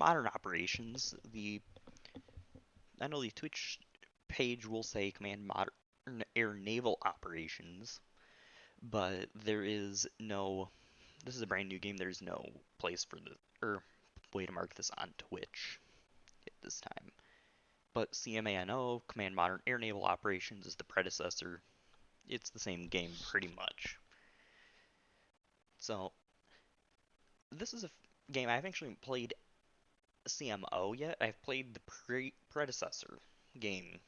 modern operations, I know the Twitch page will say command modern air naval operations, but there is no. This is a brand new game. There's no place for the or way to mark this on Twitch at this time. But CMANO, Command Modern Air Naval Operations, is the predecessor. It's the same game pretty much. So this is a game I haven't actually played CMO yet. I've played the predecessor game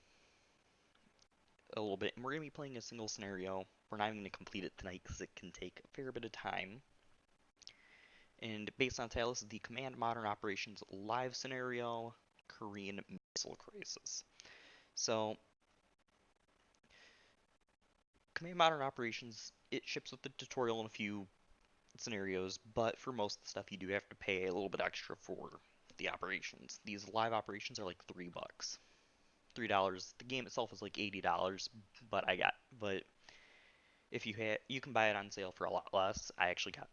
a little bit, and we're going to be playing a single scenario. We're not even going to complete it tonight because it can take a fair bit of time. And based on title, this is the Command Modern Operations live scenario, Korean missile crisis. So, Command Modern Operations, it ships with the tutorial in a few scenarios, but for most of the stuff you do have to pay a little bit extra for the operations. These live operations are like $3. $3. The game itself is like $80, but if you can buy it on sale for a lot less. I actually got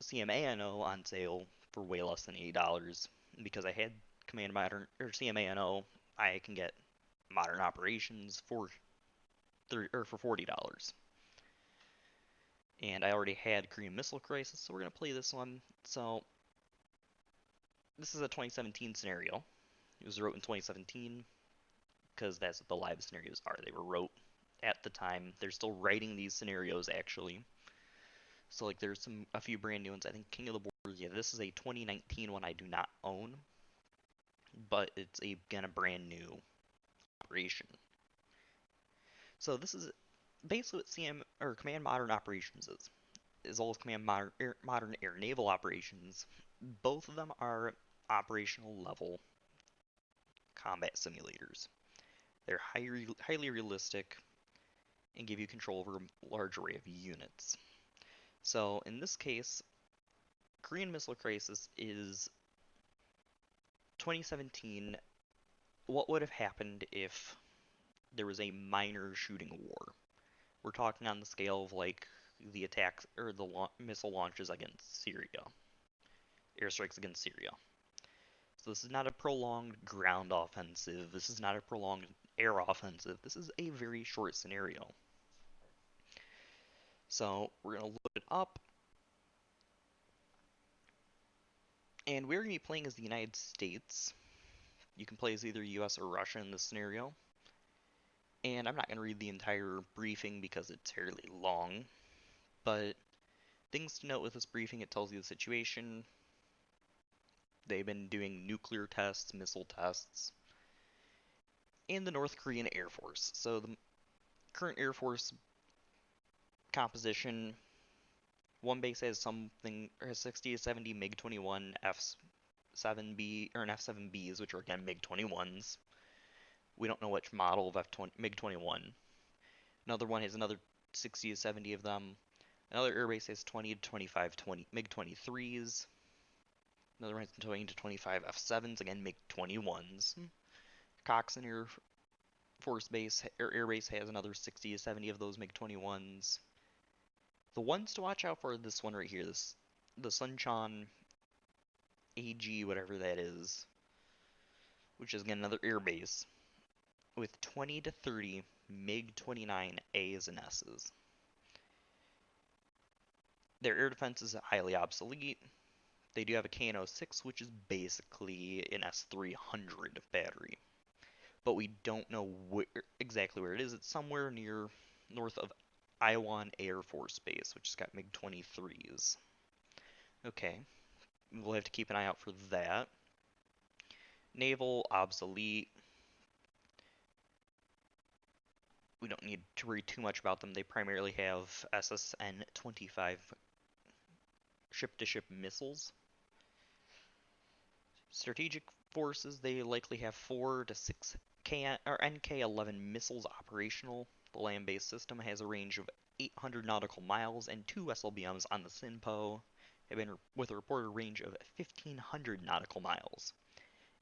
CMANO on sale for way less than $80 because I had Command Modern or CMANO. I can get Modern Operations for $40. And I already had Korean Missile Crisis, so we're gonna play this one. So this is a 2017 scenario. It was wrote in 2017 because that's what the live scenarios are. They were wrote at the time. They're still writing these scenarios actually. So like there's a few brand new ones. I think King of the Borders. Yeah, this is a 2019 one I do not own, but it's again a brand new operation. So this is basically what CM or Command Modern Operations is. As well as Command Modern Air Naval Operations. Both of them are operational level combat simulators. They're highly realistic and give you control over a large array of units. So in this case, Korean Missile Crisis is 2017. What would have happened if there was a minor shooting war? We're talking on the scale of like the attacks or the missile launches against Syria, airstrikes against Syria. So this is not a prolonged ground offensive. This is not a prolonged air offensive. This is a very short scenario. So we're going to load it up. And we're going to be playing as the United States. You can play as either US or Russia in this scenario. And I'm not going to read the entire briefing because it's fairly long. But things to note with this briefing, it tells you the situation. They've been doing nuclear tests, missile tests, and the North Korean Air Force. So the current Air Force composition, one base has something or has 60 to 70 MiG-21 F-7B or an F-7Bs, which are again MiG-21s. We don't know which model of MiG-21. Another one has another 60 to 70 of them. Another airbase has 20 to 25 MiG-23s. Another one has 20 to 25 F-7s, again MiG-21s. Coxon Air Force Base or Airbase has another 60 to 70 of those MiG-21s. The ones to watch out for are this one right here, the Suncheon AG, whatever that is, which is again another airbase with 20 to 30 MiG-29As and S's. Their air defense is highly obsolete. They do have a KN-06, which is basically an S-300 battery. But we don't know exactly where it is. It's somewhere north of Iwan Air Force Base, which has got MiG-23s. Okay, we'll have to keep an eye out for that. Naval, obsolete. We don't need to worry too much about them. They primarily have SSN-25 ship-to-ship missiles. Strategic forces, they likely have 4 to 6 NK-11 missiles operational. The land-based system has a range of 800 nautical miles, and 2 SLBMs on the SINPO have been with a reported range of 1,500 nautical miles,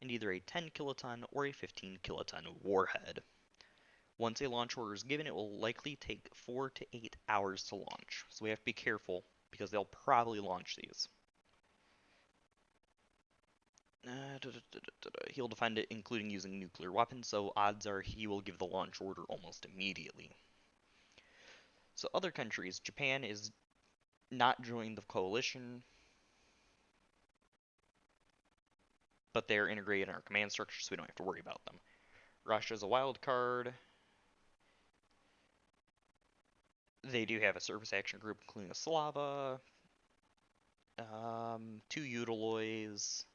and either a 10 kiloton or a 15 kiloton warhead. Once a launch order is given, it will likely take 4 to 8 hours to launch, so we have to be careful because they'll probably launch these. He'll defend it, including using nuclear weapons, so odds are he will give the launch order almost immediately. So other countries, Japan is not joined the coalition, but they're integrated in our command structure, so we don't have to worry about them. Russia's a wild card. They do have a surface action group, including a Slava, two Utiloys,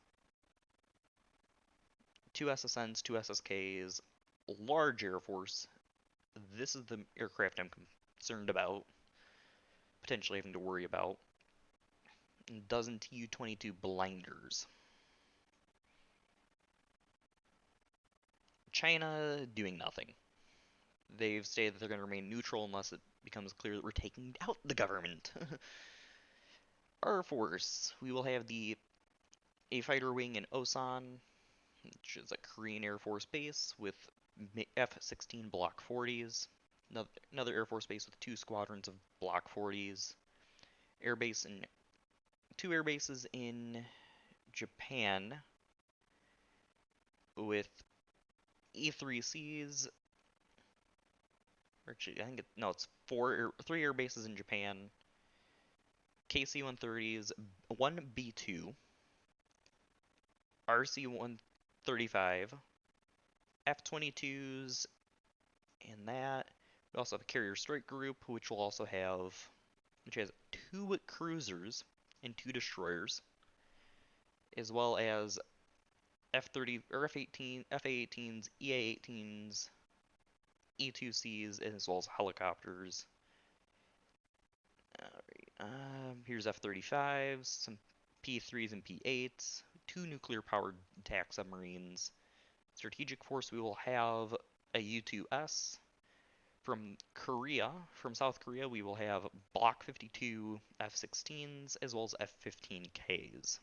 two SSNs, two SSKs, large Air Force. This is the aircraft I'm concerned about, potentially having to worry about. Dozen Tu-22 blinders. China doing nothing. They've stated that they're going to remain neutral unless it becomes clear that we're taking out the government. Our force, we will have a fighter wing in Osan, which is a Korean Air Force base with F-16 Block 40s. Another Air Force base with two squadrons of Block 40s. Two air bases in Japan with E3Cs. Actually, I think it's three air bases in Japan. KC-130s, one B-2, RC-135, F-22s, and that. We also have a carrier strike group, which has two cruisers and two destroyers, as well as F-30 or F-18, F-A-18s, EA-18s, E-2Cs, as well as helicopters. Here's F-35s, some P-3s and P-8s, two nuclear-powered attack submarines. Strategic force, we will have a U-2S. From South Korea, we will have Block 52 F-16s as well as F-15Ks.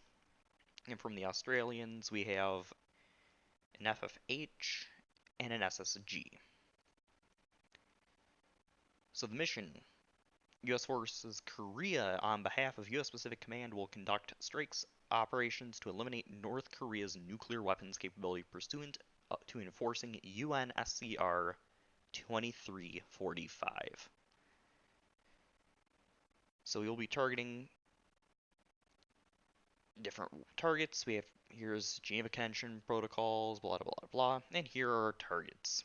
And from the Australians, we have an FFH and an SSG. So the mission, U.S. Forces Korea, on behalf of U.S. Pacific Command, will conduct strikes operations to eliminate North Korea's nuclear weapons capability pursuant to enforcing UNSCR 2345. So we'll be targeting different targets. Here's Geneva Convention protocols, blah blah blah blah, and here are our targets.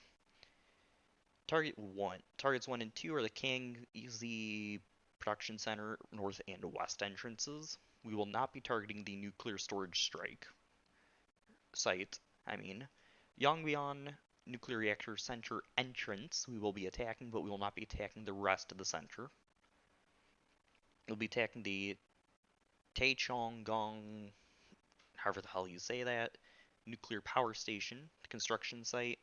Targets 1 and 2 are the Kangxi Production Center north and west entrances. We will not be targeting the nuclear storage site. Yongbyon Nuclear Reactor Center entrance we will be attacking, but we will not be attacking the rest of the center. We'll be attacking the Taechonggong, however the hell you say that, nuclear power station, construction site,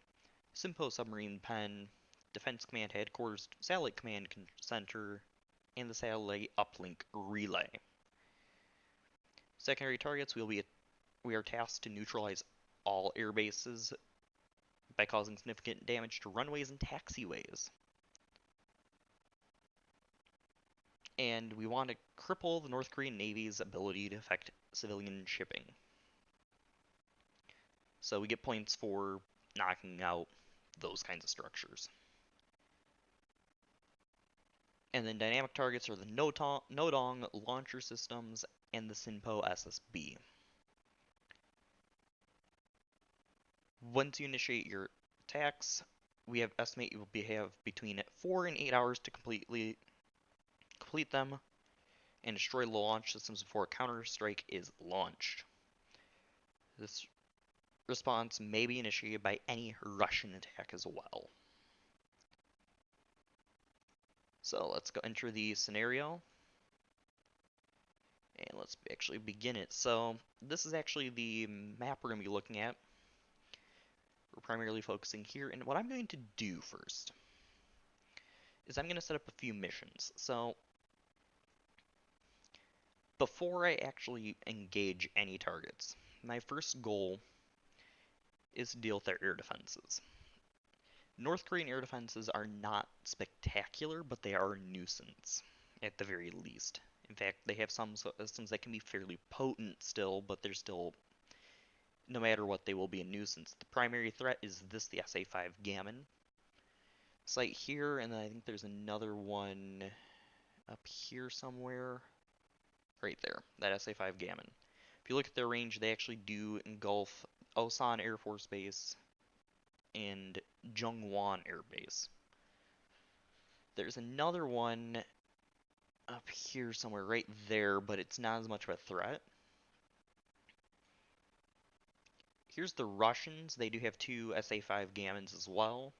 Simpo submarine pen, Defense Command headquarters, Satellite Command Center, and the satellite uplink relay. Secondary targets, we are tasked to neutralize all air bases by causing significant damage to runways and taxiways. And we want to cripple the North Korean Navy's ability to affect civilian shipping. So we get points for knocking out those kinds of structures. And then dynamic targets are the Nodong launcher systems and the Sinpo SSB. Once you initiate your attacks, we estimate you will have between 4 and 8 hours to complete them and destroy the launch systems before a counter-strike is launched. This response may be initiated by any Russian attack as well. So let's go enter the scenario. And let's actually begin it. So this is actually the map we're going to be looking at. We're primarily focusing here. And what I'm going to do first is I'm going to set up a few missions. So before I actually engage any targets, my first goal is to deal with their air defenses. North Korean air defenses are not spectacular, but they are a nuisance, at the very least. In fact, they have some systems that can be fairly potent still, but they're still no matter what, they will be a nuisance. The primary threat is this, the SA-5 Gammon site here, and then I think there's another one up here somewhere. Right there, that SA-5 Gammon. If you look at their range, they actually do engulf Osan Air Force Base and Jungwon Air Base. There's another one up here somewhere right there, but it's not as much of a threat. Here's the Russians. They do have two SA-5 Gammons as well.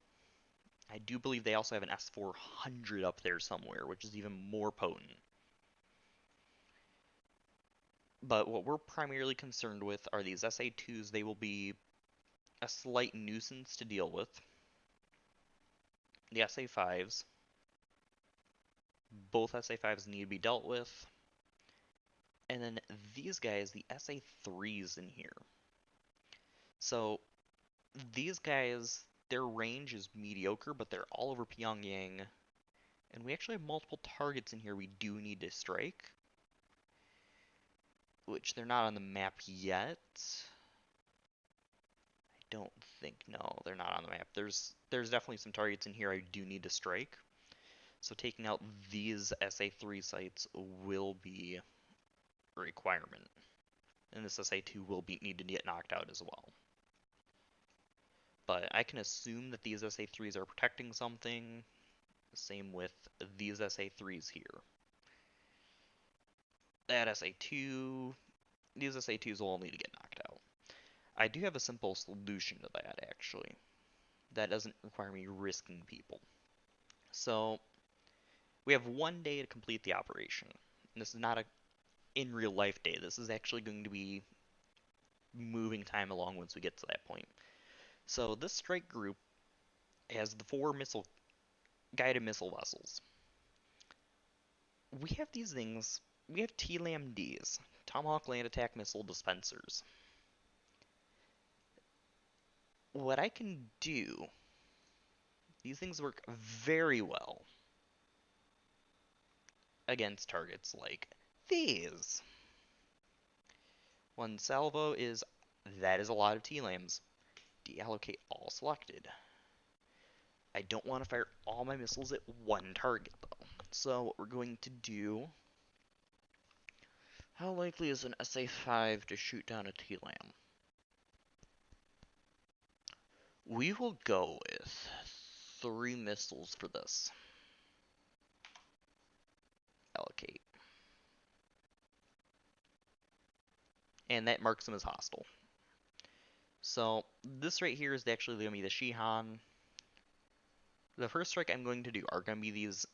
I do believe they also have an S-400 up there somewhere, which is even more potent. But what we're primarily concerned with are these SA-2s. They will be a slight nuisance to deal with. The SA-5s. Both SA-5s need to be dealt with. And then these guys, the SA-3s in here. So these guys, their range is mediocre, but they're all over Pyongyang. And we actually have multiple targets in here we do need to strike. Which they're not on the map yet. I don't think, no, they're not on the map. There's definitely some targets in here I do need to strike. So taking out these SA-3 sites will be a requirement. And this SA-2 will need to get knocked out as well. But I can assume that these SA-3s are protecting something. Same with these SA-3s here. That SA-2, these SA-2s will all need to get knocked out. I do have a simple solution to that, actually. That doesn't require me risking people. So, we have 1 day to complete the operation. And this is not a in real life day. This is actually going to be moving time along once we get to that point. So, this strike group has the 4 guided missile vessels. We have these things. We have TLAM-Ds, Tomahawk Land Attack Missile Dispensers. What I can do, these things work very well against targets like these. One salvo is, that is a lot of TLAMs. Deallocate all selected. I don't want to fire all my missiles at one target though. So what we're going to do, how likely is an SA-5 to shoot down a TLAM? We will go with 3 missiles for this. Allocate. And that marks them as hostile. So this right here is actually going to be the Shihan. The first strike I'm going to do are going to be these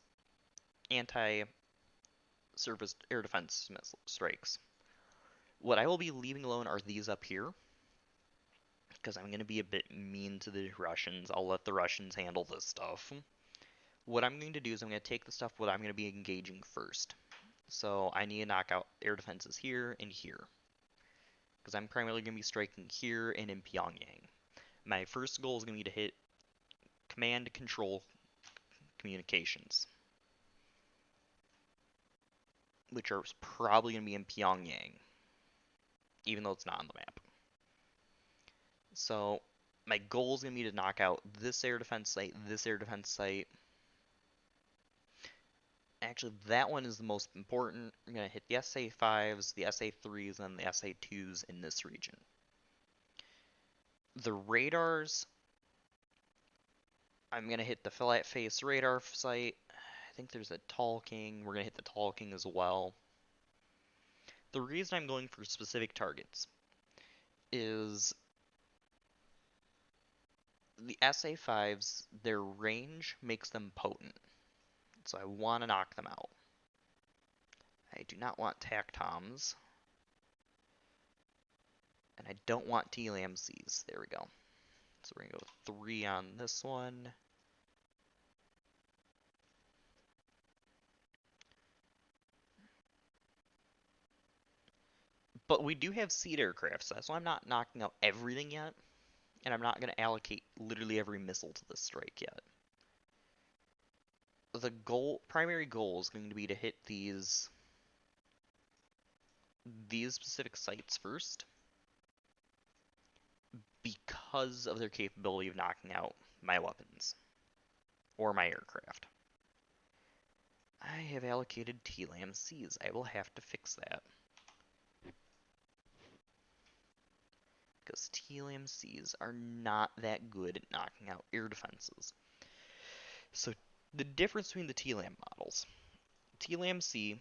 anti-surface air defense missile strikes. What I will be leaving alone are these up here, because I'm going to be a bit mean to the Russians. I'll let the Russians handle this stuff. What I'm going to do is I'm going to take the stuff what I'm going to be engaging first. So I need to knock out air defenses here and here, because I'm primarily going to be striking here and in Pyongyang. My first goal is going to be to hit command control communications, which are probably going to be in Pyongyang, even though it's not on the map. So my goal is going to be to knock out this air defense site, this air defense site. Actually, that one is the most important. I'm going to hit the SA-5s, the SA-3s, and the SA-2s in this region. The radars, I'm going to hit the flat face radar site. I think there's a Tall King. We're going to hit the Tall King as well. The reason I'm going for specific targets is the SA-5s, their range makes them potent. So I want to knock them out. I do not want TACTOMs. And I don't want TLAMCs. There we go. So we're going to go with 3 on this one. But we do have seed aircraft, so that's why I'm not knocking out everything yet. And I'm not going to allocate literally every missile to this strike yet. The primary goal is going to be to hit these specific sites first. because of their capability of knocking out my weapons or my aircraft. I have allocated TLAM-Cs. I will have to fix that. Because TLAM-Cs are not that good at knocking out air defenses. So the difference between the TLAM models. TLAM-C,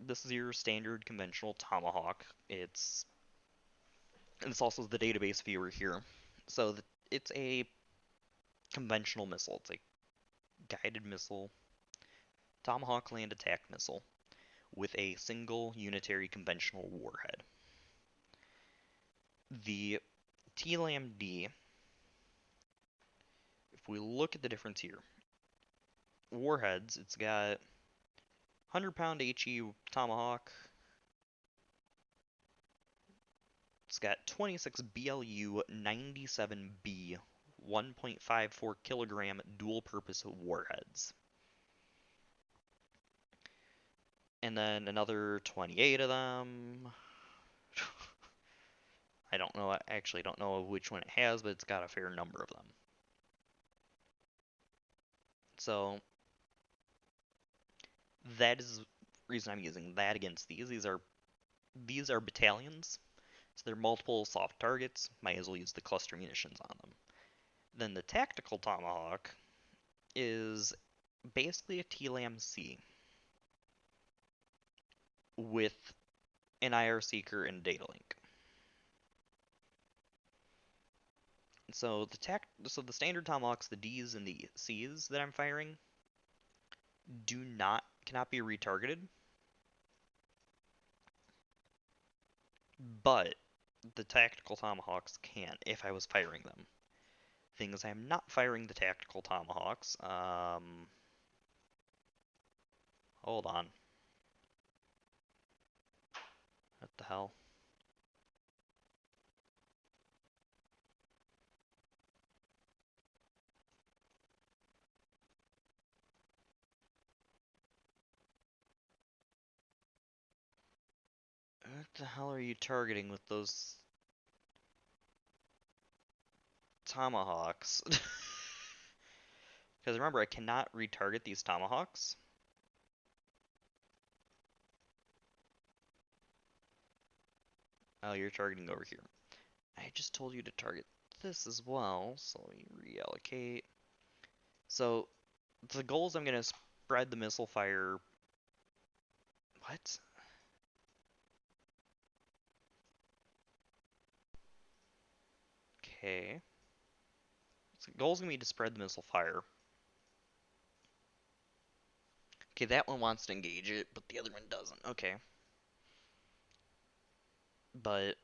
this is your standard conventional Tomahawk. It's also the database viewer here. So it's a conventional missile. It's a guided missile, Tomahawk land attack missile, with a single unitary conventional warhead. The TLAM-D, if we look at the difference here, warheads, it's got 100-pound HE Tomahawk. It's got 26 BLU 97B 1.54 kilogram dual-purpose warheads. And then another 28 of them. I don't know, I actually don't know which one it has, but it's got a fair number of them. So that is the reason I'm using that against these. These are battalions, so they're multiple soft targets. Might as well use the cluster munitions on them. Then the tactical Tomahawk is basically a TLAM-C with an IR seeker and data link. So the standard Tomahawks, the Ds and the Cs that I'm firing, cannot be retargeted, but the tactical Tomahawks can if I was firing them. Thing is, I'm not firing the tactical Tomahawks. Hold on. What the hell? What the hell are you targeting with those Tomahawks? Because remember, I cannot retarget these Tomahawks. Oh, you're targeting over here. I just told you to target this as well, so let me reallocate. So, the goal is I'm going to spread the missile fire. What? Okay. So the goal is going to be to spread the missile fire. Okay, that one wants to engage it, but the other one doesn't. Okay. But,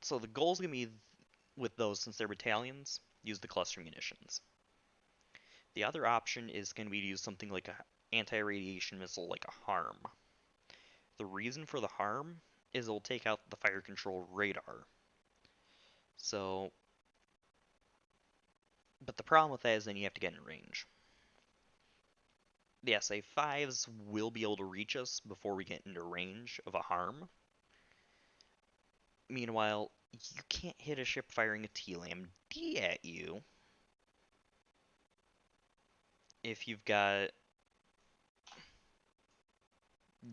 so the goal is going to be, with those, since they're battalions, use the cluster munitions. The other option is going to be to use something like an anti-radiation missile like a HARM. The reason for the HARM is it'll take out the fire control radar. So, but the problem with that is then you have to get in range. The SA-5s will be able to reach us before we get into range of a HARM. Meanwhile, you can't hit a ship firing a TLAM-D at you if you've got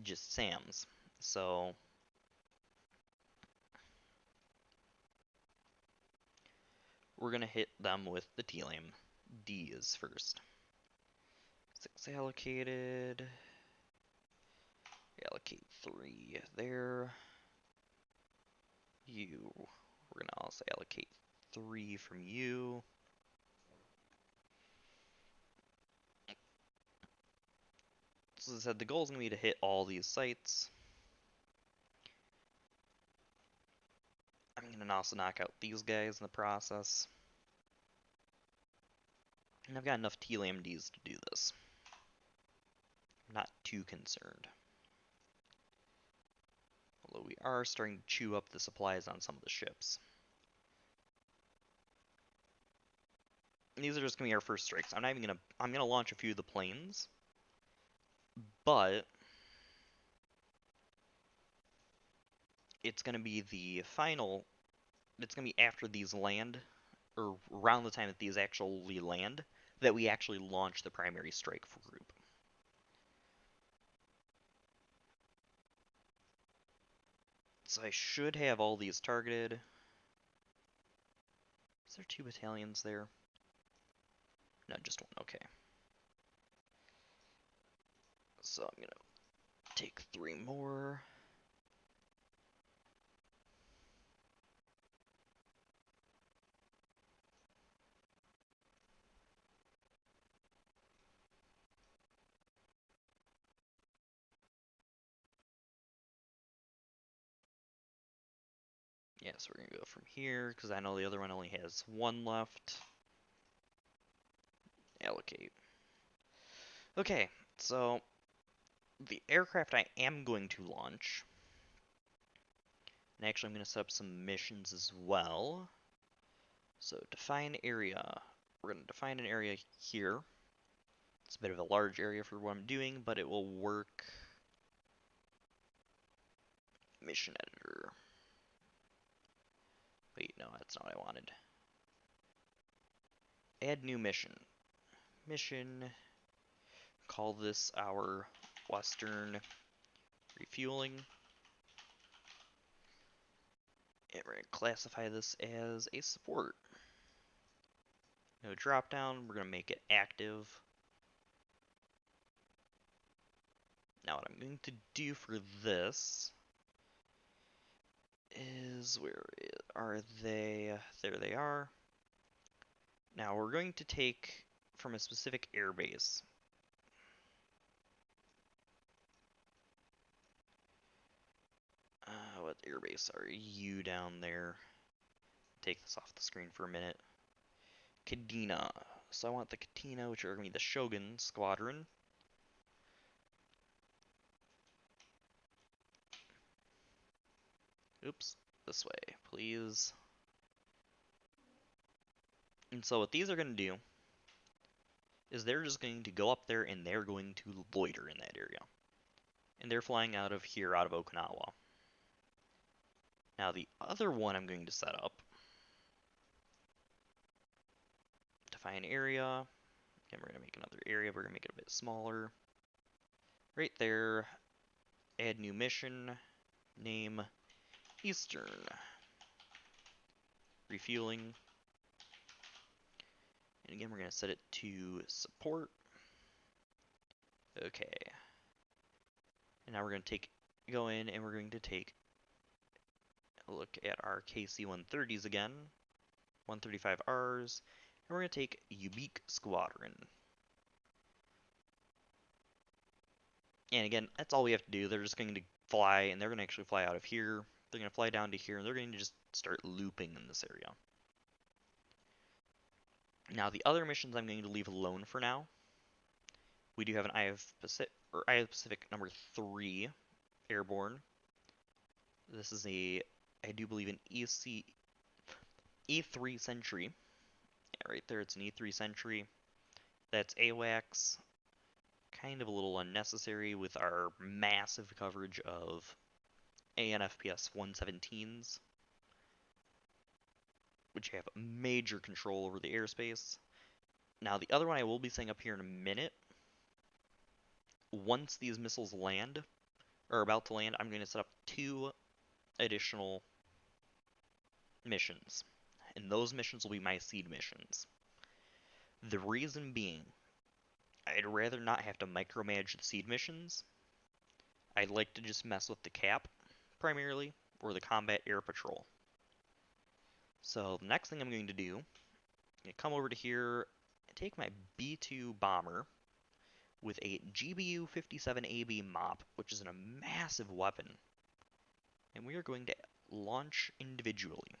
just SAMs. So we're going to hit them with the TLAM-Ds first. 6 allocated. Allocate 3 there. You. We're going to also allocate 3 from you. So as I said, the goal is going to be to hit all these sites. I'm going to also knock out these guys in the process. And I've got enough TLAM-Ds to do this. I'm not too concerned. Although we are starting to chew up the supplies on some of the ships. And these are just going to be our first strikes. I'm going to launch a few of the planes. But it's going to be the final it's gonna be after these land, or around the time that these actually land, that we actually launch the primary strike for group. So I should have all these targeted. Is there 2 battalions there? No, just 1. Okay. So I'm gonna take 3 more. Yeah, so we're gonna go from here, because I know the other one only has 1 left. Allocate. Okay, so the aircraft I am going to launch, and actually I'm going to set up some missions as well. So define area. We're going to define an area here. It's a bit of a large area for what I'm doing, but it will work. Mission editor. Wait, no, that's not what I wanted. Add new mission. Mission. Call this our Western refueling. And we're going to classify this as a support. No drop down. We're going to make it active. Now what I'm going to do for this is, where are they? There they are. Now we're going to take from a specific airbase. What airbase are you down there? Take this off the screen for a minute. Kadena. So I want the Kadena, which are going to be the Shogun Squadron. Oops, this way, please. And so what these are going to do is they're just going to go up there and they're going to loiter in that area. And they're flying out of here, out of Okinawa. Now the other one I'm going to set up, define area, and we're going to make another area, we're going to make it a bit smaller. Right there, add new mission, name Eastern Refueling. And again, we're going to set it to support. Okay. And now we're going to go in and we're going to take a look at our KC-130s again, 135Rs, and we're going to take Ubik Squadron. And again, that's all we have to do. They're just going to fly, and they're going to actually fly out of here. They're going to fly down to here, and they're going to just start looping in this area. Now, the other missions I'm going to leave alone for now. We do have an Eye of Pacific number 3 airborne. This is I do believe, an E3 Sentry. Yeah, right there, it's an E3 Sentry. That's AWACS. Kind of a little unnecessary with our massive coverage of ANFPS 117s, which have major control over the airspace. Now, the other one I will be setting up here in a minute. Once these missiles land, or about to land, I'm going to set up 2 additional missions. And those missions will be my seed missions. The reason being, I'd rather not have to micromanage the seed missions. I'd like to just mess with the cap, primarily, or the combat air patrol. So the next thing I'm going to do, I'm going to come over to here and take my B-2 bomber with a GBU-57AB MOP, which is a massive weapon. And we are going to launch individually,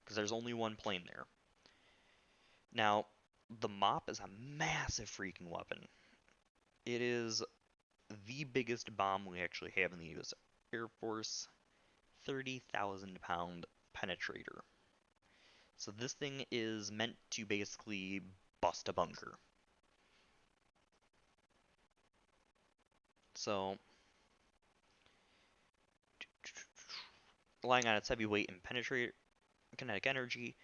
because there's only one plane there. Now, the MOP is a massive freaking weapon. It is the biggest bomb we actually have in the U.S. Air Force, 30,000 pound penetrator. So this thing is meant to basically bust a bunker. So, relying on its heavy weight and kinetic energy.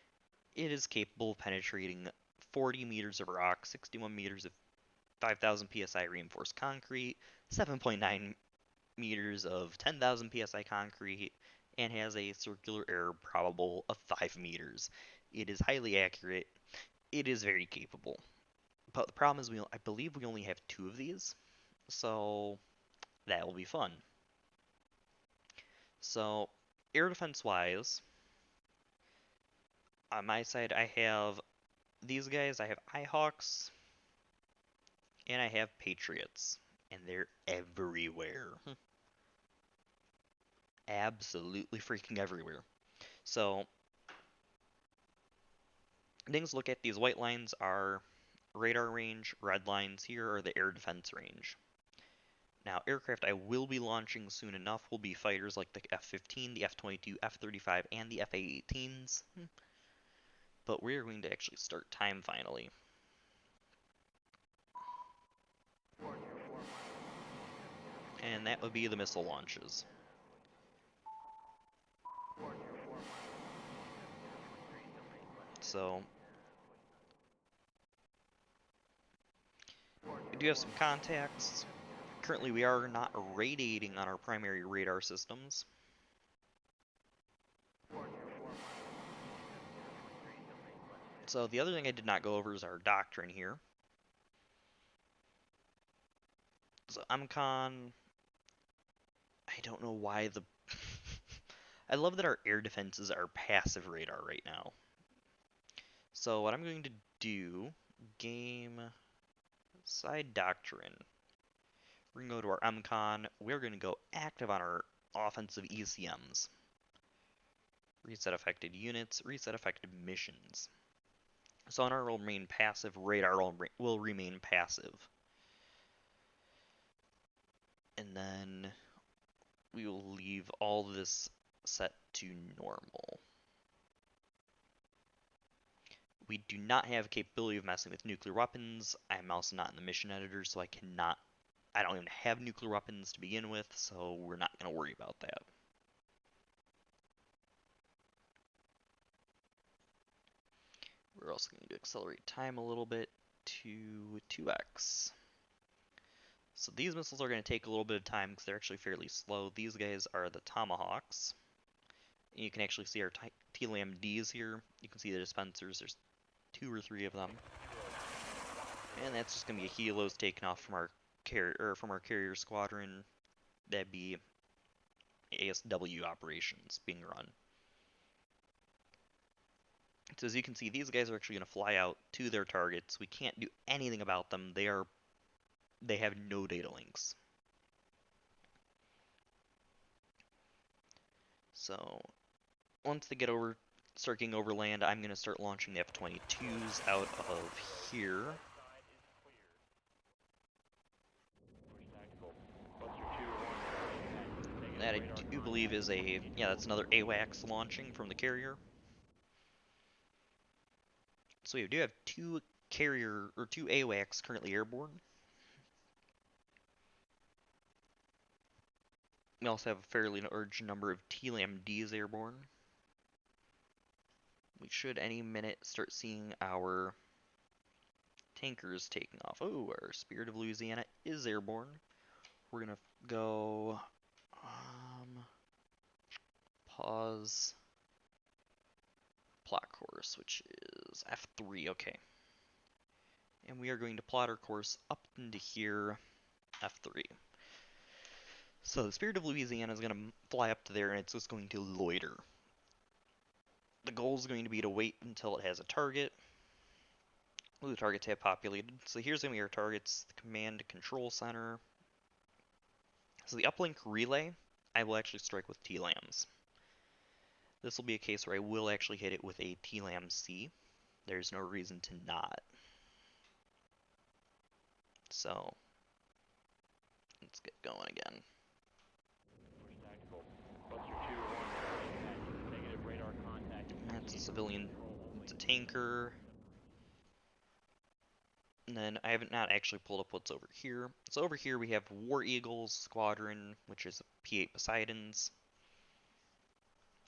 It is capable of penetrating 40 meters of rock, 61 meters of 5,000 psi reinforced concrete, 7.9 meters of 10,000 psi concrete, and has a circular error probable of 5 meters. It is highly accurate. It is very capable. But the problem is, I believe we only have 2 of these, so that will be fun. So, air defense wise, on my side, I have these guys. I have Eyehawks, and I have Patriots, and they're everywhere. Absolutely freaking everywhere. So, things to look at, these white lines are radar range, red lines here are the air defense range. Now, aircraft I will be launching soon enough will be fighters like the F-15, the F-22, F-35, and the F-A-18s. But we're going to actually start time finally. And that would be the missile launches. So, we do have some contacts. Currently, we are not radiating on our primary radar systems. So the other thing I did not go over is our doctrine here. So MCON, I don't know why the... I love that our air defenses are passive radar right now. So what I'm going to do, game side doctrine. We're going to go to our MCON. We're going to go active on our offensive ECMs. Reset affected units, reset affected missions. Sonar will remain passive, radar will remain passive. And then we will leave all this set to normal. We do not have capability of messing with nuclear weapons. I'm also not in the mission editor, so I don't even have nuclear weapons to begin with, so we're not going to worry about that. We're also going to accelerate time a little bit to 2x. So these missiles are going to take a little bit of time because they're actually fairly slow. These guys are the Tomahawks. And you can actually see our TLAM-Ds here. You can see the dispensers. There's 2 or 3 of them. And that's just going to be a helos taken off from our carrier squadron. That'd be ASW operations being run. So as you can see, these guys are actually going to fly out to their targets. We can't do anything about them. They have no data links. So once they start getting over land, I'm going to start launching the F-22s out of here. That I do believe is that's another AWACS launching from the carrier. So we do have 2 AWACS currently airborne. We also have a fairly large number of TLAM-Ds airborne. We should any minute start seeing our tankers taking off. Oh, our Spirit of Louisiana is airborne. We're gonna go pause plot course, which is F3, okay. And we are going to plot our course up into here, F3. So the Spirit of Louisiana is going to fly up to there and it's just going to loiter. The goal is going to be to wait until it has a target. The targets have populated. So here's going to be our targets, the command control center. So the uplink relay, I will actually strike with TLAMs. This will be a case where I will actually hit it with a TLAM-C. There's no reason to not. So let's get going again. That's a civilian, it's a tanker. And then I haven't not actually pulled up what's over here. So over here we have War Eagles Squadron, which is P-8 Poseidons.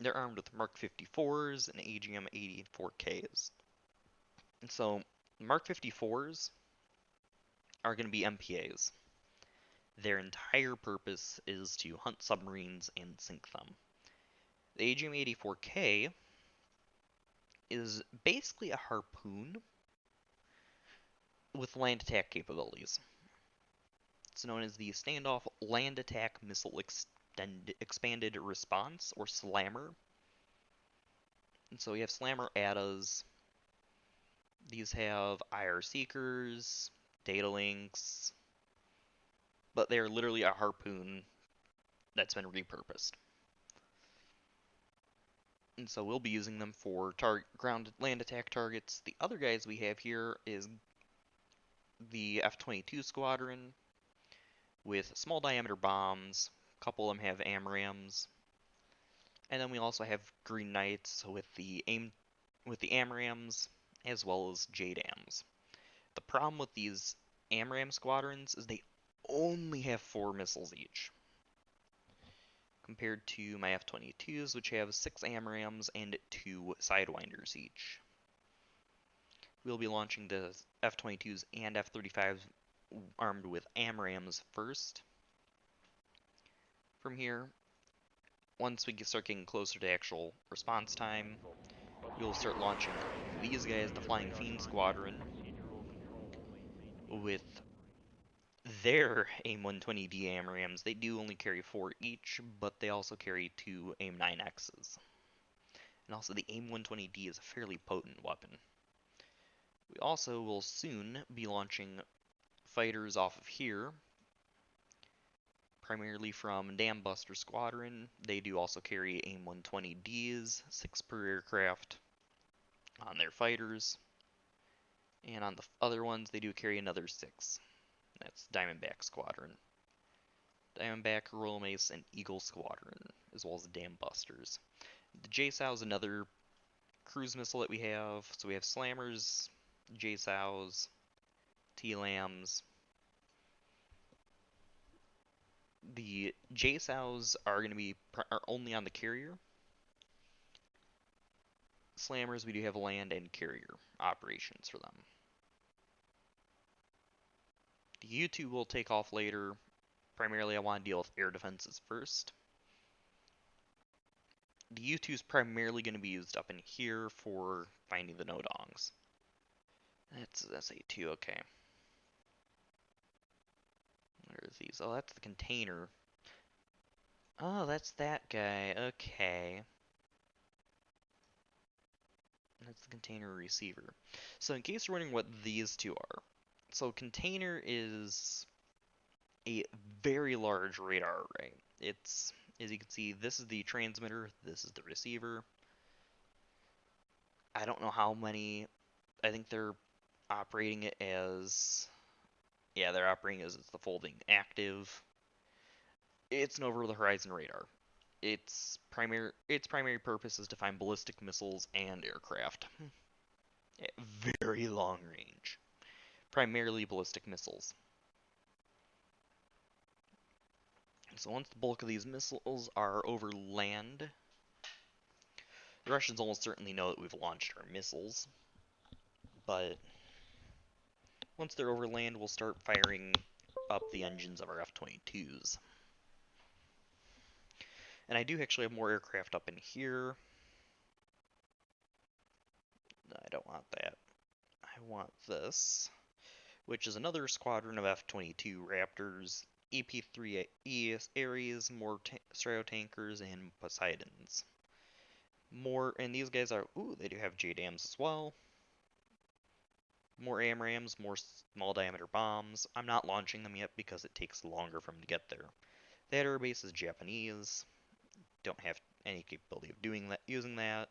They're armed with Mark 54s and AGM 84Ks. And so Mark 54s are going to be MPAs. Their entire purpose is to hunt submarines and sink them. The AGM 84K is basically a harpoon with land attack capabilities. It's known as the Standoff Land Attack Missile Expanded Response, or SLAMR. And so we have SLAMR ATAs. These have IR seekers, data links, but they're literally a harpoon that's been repurposed. And so we'll be using them for ground land attack targets. The other guys we have here is the F-22 squadron with small diameter bombs. A couple of them have AMRAAMs. And then we also have Green Knights with the AMRAAMs as well as JDAMs. The problem with these AMRAAM squadrons is they only have 4 missiles each, compared to my F-22s, which have 6 AMRAAMs and 2 Sidewinders each. We'll be launching the F-22s and F-35s armed with AMRAAMs first. From here, once we start getting closer to actual response time, we'll start launching these guys, the Flying Fiend Squadron, with their AIM-120D AMRAAMs. They do only carry 4 each, but they also carry 2 AIM-9Xs. And also the AIM-120D is a fairly potent weapon. We also will soon be launching fighters off of here, primarily from Dam Buster Squadron. They do also carry AIM-120Ds, 6 per aircraft on their fighters. And on the other ones, they do carry another 6. That's Diamondback Squadron. Diamondback, Royal Mace, and Eagle Squadron, as well as the Dam Busters. The JSOW is another cruise missile that we have. So we have Slammers, JSOWs, TLAMs. The JSOWs are going to be only on the carrier. Slammers, we do have land and carrier operations for them. The U-2 will take off later. Primarily, I want to deal with air defenses first. The U-2 is primarily going to be used up in here for finding the no-dongs. That's SA-2, okay. Where is these? Oh, that's the container. Oh, that's that guy. Okay. That's the container receiver. So in case you're wondering what these two are. So container is a very large radar array. It's, as you can see, this is the transmitter, this is the receiver. I don't know how many. I think they're operating it as, yeah, they're operating as it's the folding active. It's an over-the-horizon radar. Its primary purpose is to find ballistic missiles and aircraft at very long range, primarily ballistic missiles. So once the bulk of these missiles are over land, the Russians almost certainly know that we've launched our missiles, but once they're over land, we'll start firing up the engines of our F-22s. And I do actually have more aircraft up in here. I don't want that. I want this, which is another squadron of F-22 Raptors, EP-3 Ares, more Stratotankers, and Poseidons. And these guys are, ooh, they do have JDAMs as well. More AMRAAMs, more small diameter bombs. I'm not launching them yet because it takes longer for them to get there. That airbase is Japanese. Don't have any capability of doing that, using that.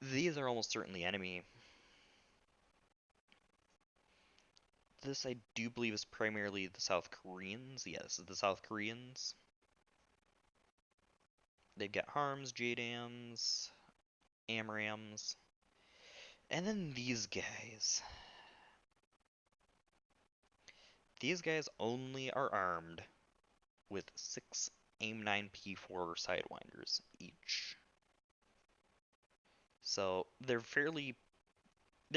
These are almost certainly enemy. This I do believe is primarily the South Koreans. Yeah, this is the South Koreans. They've got HARMs, JDAMs, AMRAAMs. And then these guys. These guys only are armed with 6 AIM-9 P4 Sidewinders each. So they're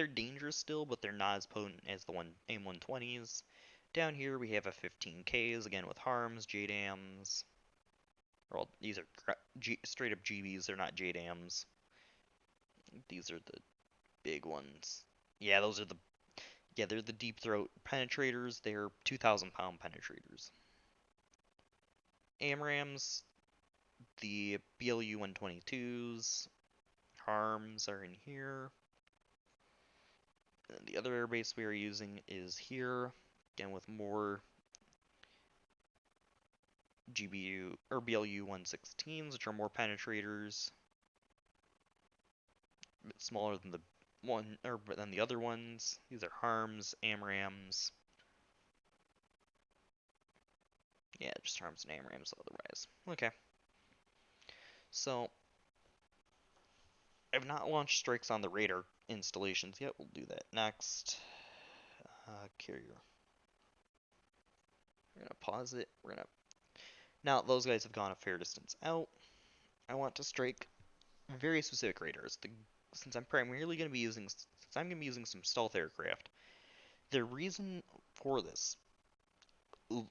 dangerous still, but they're not as potent as the AIM-120s. Down here we have a 15Ks, again with harms, JDAMs. Well, these are straight up GBs, they're not JDAMs. These are the big ones. Yeah, they're the deep throat penetrators. They're 2,000-pound penetrators. AMRAMs, the BLU 122s, harms are in here. And the other airbase we are using is here, again with more GBU or BLU 116s, which are more penetrators, a bit smaller than the other ones. These are harms, AMRAMs. Yeah, just harms and AMRAMs otherwise. Okay. So I've not launched strikes on the radar installations yet. We'll do that next. Carrier. We're gonna pause it. Now those guys have gone a fair distance out. I want to strike very specific radars. Since I'm gonna be using some stealth aircraft. The reason for this,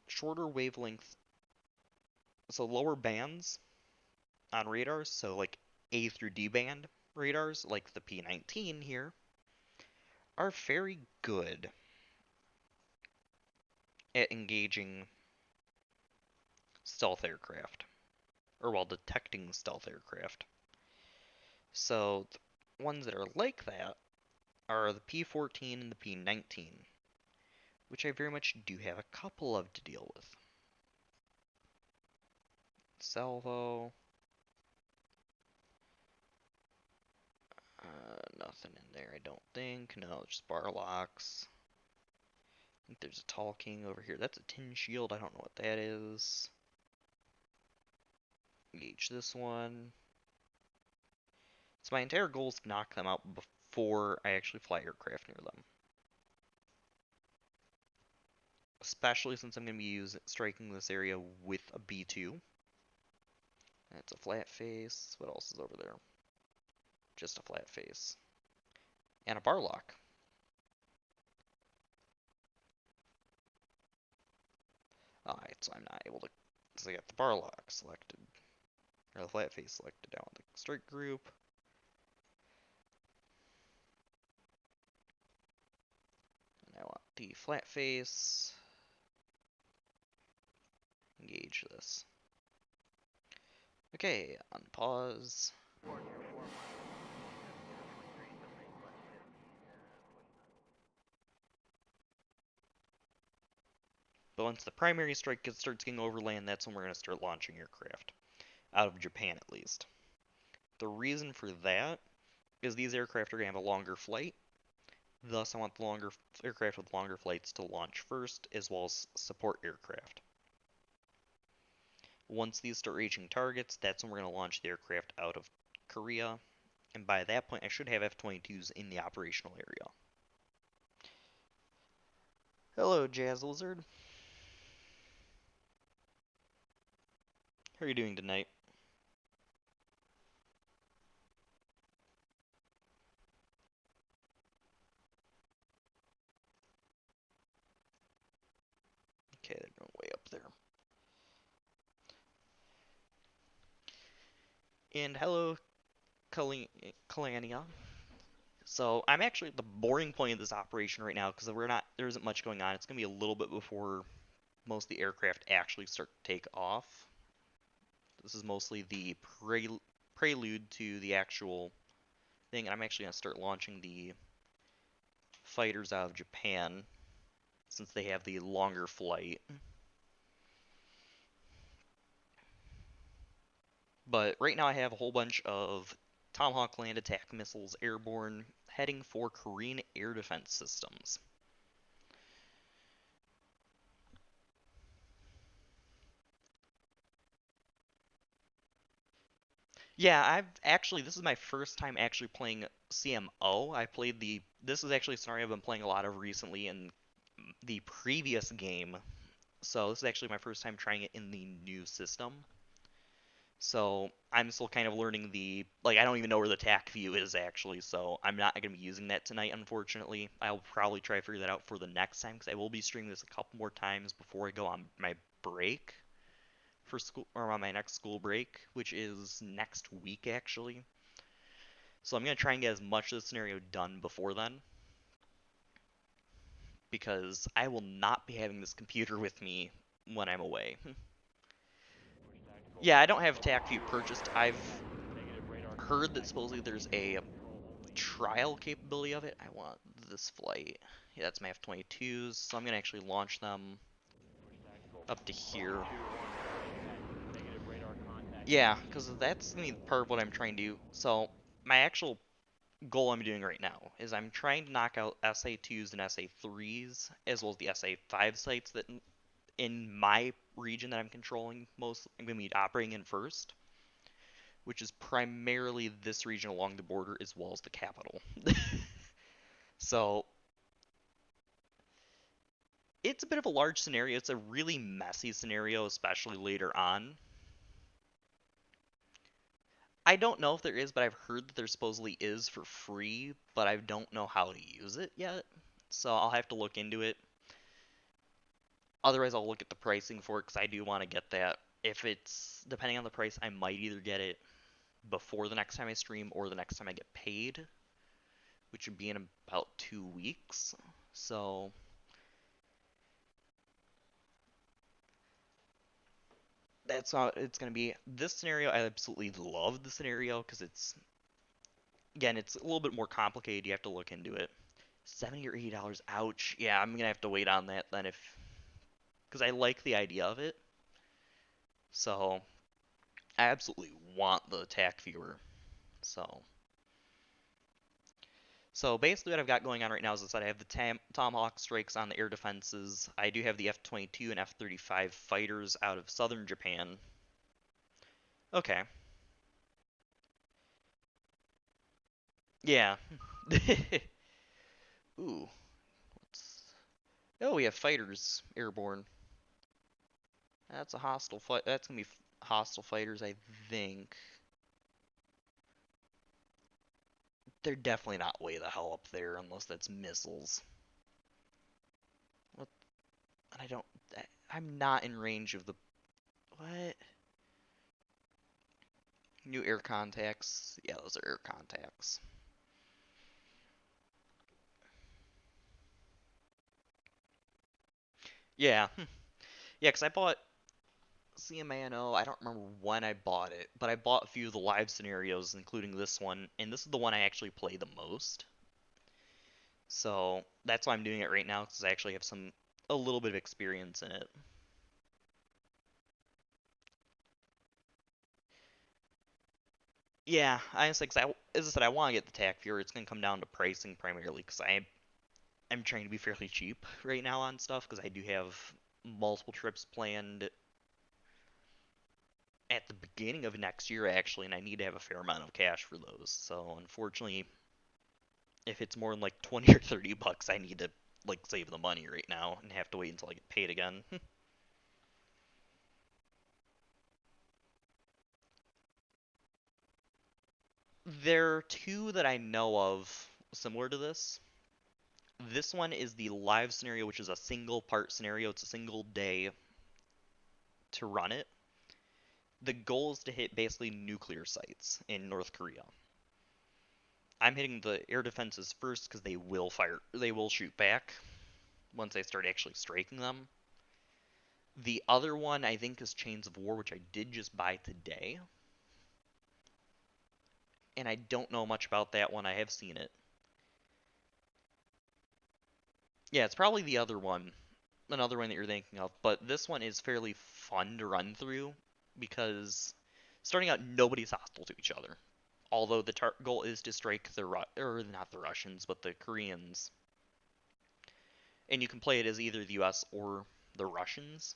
shorter wavelength, so lower bands on radars, so like A through D band radars, like the P19 here, are very good at engaging stealth aircraft, or while detecting stealth aircraft. So the ones that are like that are the P14 and the P19, which I very much do have a couple of to deal with. Salvo. Nothing in there, I don't think. No, just bar locks. I think there's a Tall King over here. That's a tin shield. I don't know what that is. Engage this one. So my entire goal is to knock them out before I actually fly aircraft near them. Especially since I'm going to be striking this area with a B2. That's a flat face. What else is over there? Just a flat face. And a bar lock. Alright, so I'm not able to... So I got the bar lock selected. Or the flat face selected down with the strike group. And I want the flat face. Engage this. Okay, unpause. But once the primary strike starts getting overland, that's when we're going to start launching aircraft. Out of Japan, at least. The reason for that is these aircraft are going to have a longer flight. Thus, I want the aircraft with longer flights to launch first, as well as support aircraft. Once these start reaching targets, that's when we're going to launch the aircraft out of Korea. And by that point, I should have F-22s in the operational area. Hello, Jazz Lizard. How are you doing tonight? Okay, they're going way up there. And hello, Kalania. So I'm actually at the boring point of this operation right now because there isn't much going on. It's gonna be a little bit before most of the aircraft actually start to take off. This is mostly the prelude to the actual thing, and I'm actually gonna start launching the fighters out of Japan since they have the longer flight. But right now I have a whole bunch of Tomahawk land attack missiles airborne heading for Korean air defense systems. Yeah, this is my first time actually playing CMO. This is actually a scenario I've been playing a lot of recently in the previous game. So this is actually my first time trying it in the new system. So I'm still kind of learning the like I don't even know where the tac view is actually, so I'm not going to be using that tonight, unfortunately. I'll probably try to figure that out for the next time because I will be streaming this a couple more times before I go on my break for school or on my next school break, which is next week actually. So I'm going to try and get as much of the scenario done before then because I will not be having this computer with me when I'm away. Yeah, I don't have tac view purchased. I've heard that supposedly there's a trial capability of it. I want this flight. Yeah, that's my F-22s, so I'm gonna actually launch them up to here. Yeah, because that's gonna be part of what I'm trying to do. So my actual goal I'm doing right now is I'm trying to knock out SA2s and SA3s as well as the SA5 sites that in my region that I'm controlling most I'm gonna be operating in first, which is primarily this region along the border as well as the capital. So it's a bit of a large scenario. It's a really messy scenario, especially later on. I don't know if there is, but I've heard that there supposedly is for free, but I don't know how to use it yet. So I'll have to look into it. Otherwise, I'll look at the pricing for it because I do want to get that. If it's depending on the price, I might either get it before the next time I stream or the next time I get paid, which would be in about 2 weeks. So that's how it's going to be. This scenario, I absolutely love the scenario because again, it's a little bit more complicated. You have to look into it. 70 or $80. Ouch. Yeah, I'm gonna have to wait on that then if because I like the idea of it. So I absolutely want the attack viewer. So so basically what I've got going on right now is that I have the Tomahawk strikes on the air defenses. I do have the F-22 and F-35 fighters out of southern Japan. Okay. Yeah. Ooh. Oh, we have fighters airborne. That's a hostile fight. That's gonna be hostile fighters, I think. They're definitely not way the hell up there unless that's missiles. What? I don't. I'm not in range of the. What? New air contacts. Yeah, those are air contacts. Yeah. Yeah, because I bought CMANO. I don't remember when I bought it, but I bought a few of the live scenarios, including this one, and this is the one I actually play the most. So that's why I'm doing it right now, because I actually have a little bit of experience in it. Yeah, honestly, as I said, I want to get the TAC Fury. It's going to come down to pricing primarily, because I'm trying to be fairly cheap right now on stuff, because I do have multiple trips planned at the beginning of next year, actually, and I need to have a fair amount of cash for those. So, unfortunately, if it's more than like 20 or 30 bucks, I need to like save the money right now and have to wait until I get paid again. There are two that I know of similar to this. This one is the live scenario, which is a single part scenario. It's a single day to run it. The goal is to hit basically nuclear sites in North Korea. I'm hitting the air defenses first because they will shoot back once I start actually striking them. The other one I think is Chains of War, which I did just buy today. And I don't know much about that one. I have seen it. Yeah, it's probably the other one, another one that you're thinking of. But this one is fairly fun to run through because starting out, nobody's hostile to each other. Although the goal is to strike or not the Russians, but the Koreans, and you can play it as either the U.S. or the Russians.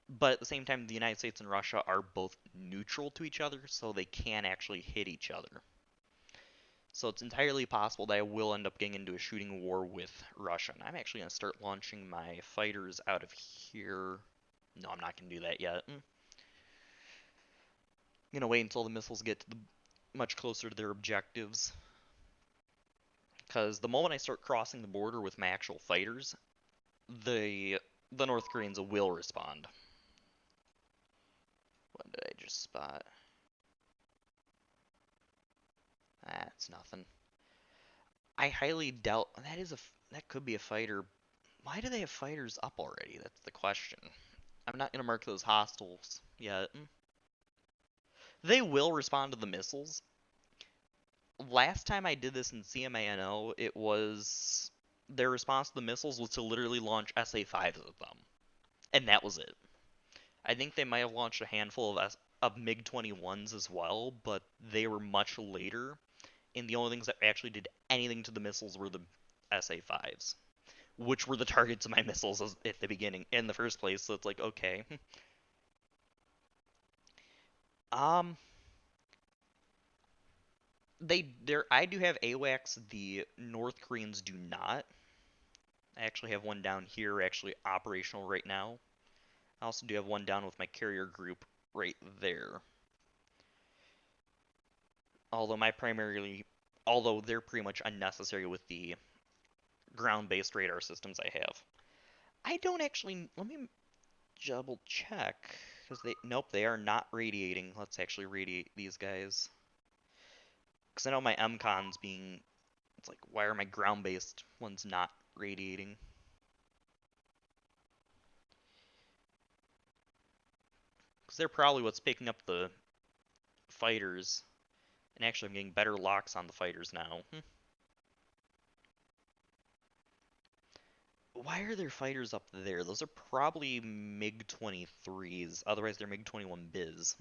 But at the same time, the United States and Russia are both neutral to each other, so they can actually hit each other. So it's entirely possible that I will end up getting into a shooting war with Russia. And I'm actually going to start launching my fighters out of here. No, I'm not going to do that yet. Gonna wait until the missiles get to the much closer to their objectives. Because the moment I start crossing the border with my actual fighters, the North Koreans will respond. What did I just spot? That's nothing. I highly doubt that could be a fighter. Why do they have fighters up already? That's the question. I'm not gonna mark those hostiles yet. They will respond to the missiles. Last time I did this in CMANO, it was their response to the missiles was to literally launch SA-5s at them, and that was it. I think they might have launched a handful of MiG-21s as well, but they were much later, and the only things that actually did anything to the missiles were the SA-5s, which were the targets of my missiles at the beginning, in the first place. So it's like, okay, um, I do have AWACS. The North Koreans do not. I actually have one down here, actually operational right now. I also do have one down with my carrier group right there. Although although they're pretty much unnecessary with the ground-based radar systems I have. I don't actually. Let me double check because nope, they are not radiating. Let's actually radiate these guys because I know my MCON's being. It's like, why are my ground-based ones not radiating? Because they're probably what's picking up the fighters. And actually, I'm getting better locks on the fighters now. Why are there fighters up there? Those are probably MiG-23s. Otherwise, they're MiG-21 Biz.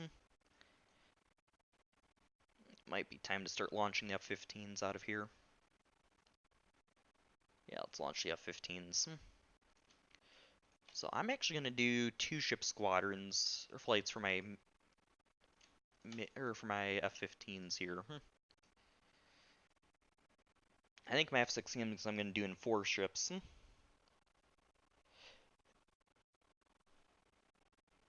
Might be time to start launching the F-15s out of here. Yeah, let's launch the F-15s. So I'm actually going to do 2-ship squadrons, or flights for my F-15s here. I think my F-16s I'm going to do in 4 ships.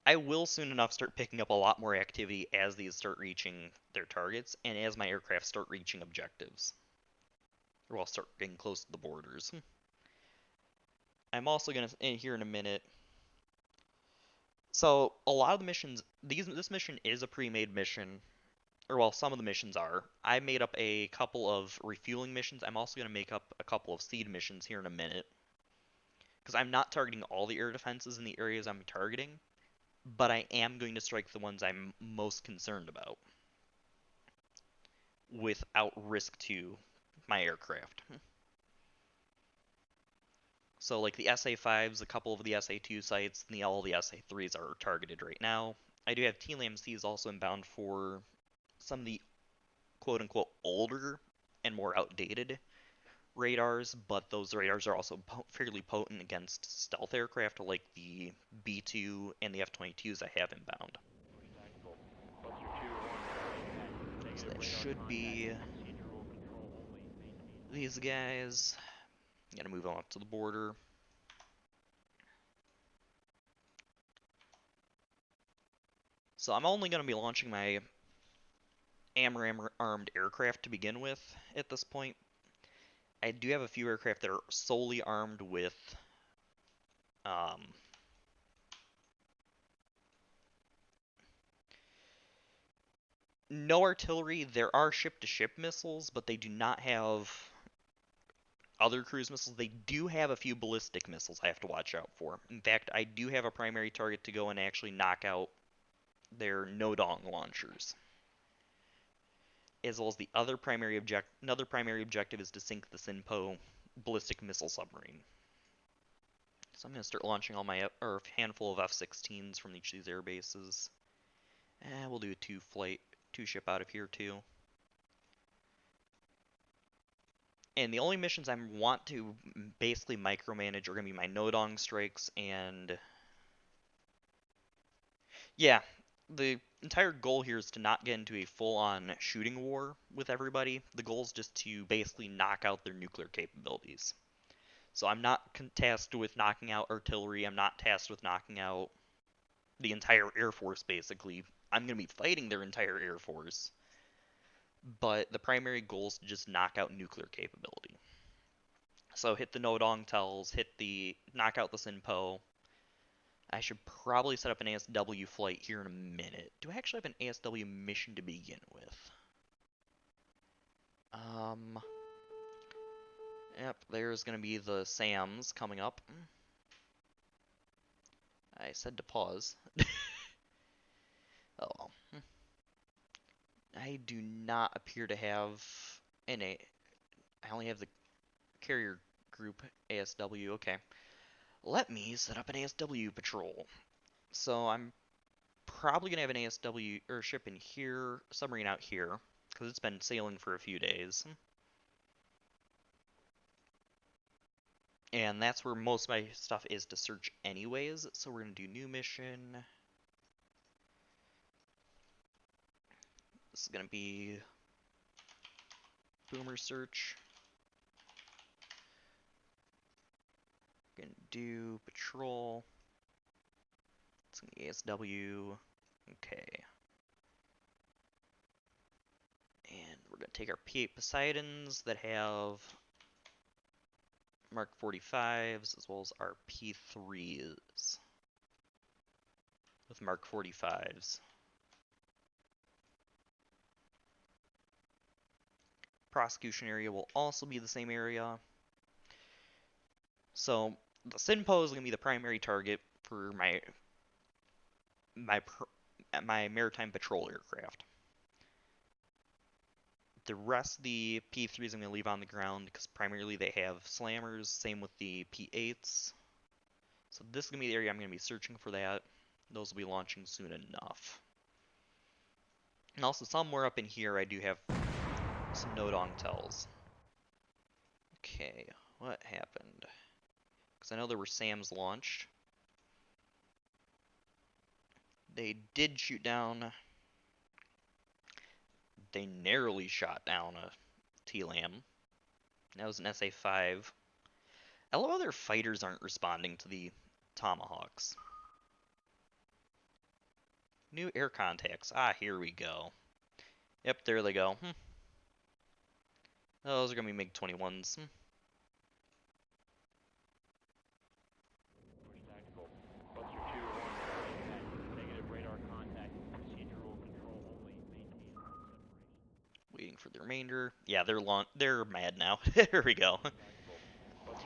I will soon enough start picking up a lot more activity as these start reaching their targets, and as my aircraft start reaching objectives. Or I'll start getting close to the borders. I'm also going to, here in a minute. So, a lot of the missions, this mission is a pre-made mission, or well, some of the missions are. I made up a couple of refueling missions. I'm also going to make up a couple of seed missions here in a minute. Because I'm not targeting all the air defenses in the areas I'm targeting, but I am going to strike the ones I'm most concerned about without risk to my aircraft. So, like the SA-5s, a couple of the SA-2 sites, and all the SA-3s are targeted right now. I do have TLAM-Cs also inbound for some of the quote-unquote older and more outdated radars, but those radars are also fairly potent against stealth aircraft like the B-2 and the F-22s I have inbound. So that should be these guys. I'm gonna move on up to the border. So I'm only gonna be launching my AMRAAM armed aircraft to begin with at this point. I do have a few aircraft that are solely armed with um, no artillery. There are ship-to-ship missiles, but they do not have other cruise missiles. They do have a few ballistic missiles I have to watch out for. In fact, I do have a primary target to go and actually knock out their no-dong launchers. As well as another primary objective is to sink the Sinpo ballistic missile submarine. So I'm going to start launching all my or a handful of F-16s from each of these air bases. And we'll do a 2-ship out of here too. And the only missions I want to basically micromanage are going to be my no-dong strikes and yeah, the entire goal here is to not get into a full-on shooting war with everybody. The goal is just to basically knock out their nuclear capabilities. So I'm not tasked with knocking out artillery. I'm not tasked with knocking out the entire Air Force, basically. I'm going to be fighting their entire air force, but the primary goal is to just knock out nuclear capability. So hit the no-dong tells, knock out the Sinpo. I should probably set up an ASW flight here in a minute. Do I actually have an ASW mission to begin with? Yep, there's gonna be the SAMs coming up. I said to pause. Oh well. I do not appear to have any. I only have the carrier group ASW. Okay. Let me set up an ASW patrol. So I'm probably gonna have an ASW or ship in here, submarine out here, because it's been sailing for a few days. And that's where most of my stuff is to search anyways. So we're gonna do new mission. This is gonna be boomer search. Gonna do patrol. It's gonna be ASW. Okay. And we're gonna take our P8 Poseidons that have Mark 45s as well as our P3s with Mark 45s. Prosecution area will also be the same area. So the Sinpo is gonna be the primary target for my maritime patrol aircraft. The rest of the P3s I'm going to leave on the ground because primarily they have slammers, same with the P8s. So this is going to be the area I'm going to be searching for that. Those will be launching soon enough. And also somewhere up in here I do have some no-dong tells. Okay, what happened? Because I know there were SAMs launched. They did shoot down. They narrowly shot down a TLAM. That was an SA-5. I love how their fighters aren't responding to the Tomahawks. New air contacts. Ah, here we go. Yep, there they go. Those are going to be MiG-21s. Waiting for the remainder. Yeah, they're mad now. There we go.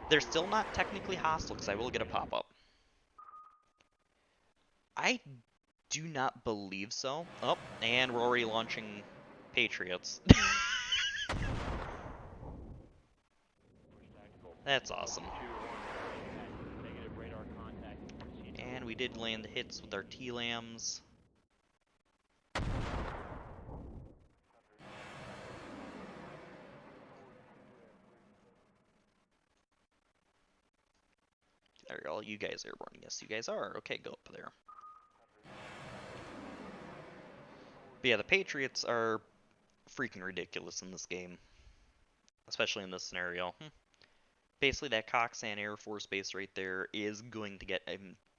They're still not technically hostile because I will get a pop-up. I do not believe so. Oh, and we're already launching Patriots. That's awesome. And we did land hits with our T-Lams. Are all you guys airborne? Yes, you guys are. Okay, go up there. But yeah, the Patriots are freaking ridiculous in this game, especially in this scenario. Basically, that Coxsand Air Force Base right there is going to get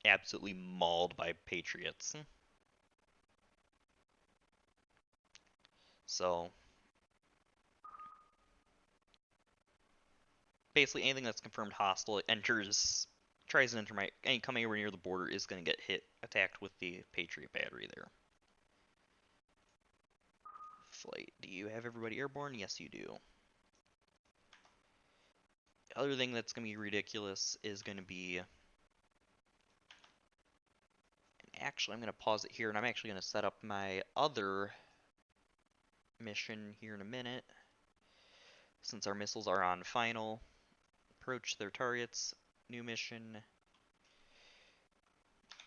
absolutely mauled by Patriots. So, basically, anything that's confirmed hostile tries to enter any coming over near the border is going to get attacked with the Patriot battery there. Flight, do you have everybody airborne? Yes, you do. The other thing that's going to be ridiculous is going to be... Actually, I'm going to pause it here, and I'm actually going to set up my other mission here in a minute. Since our missiles are on final, approach their targets, new mission,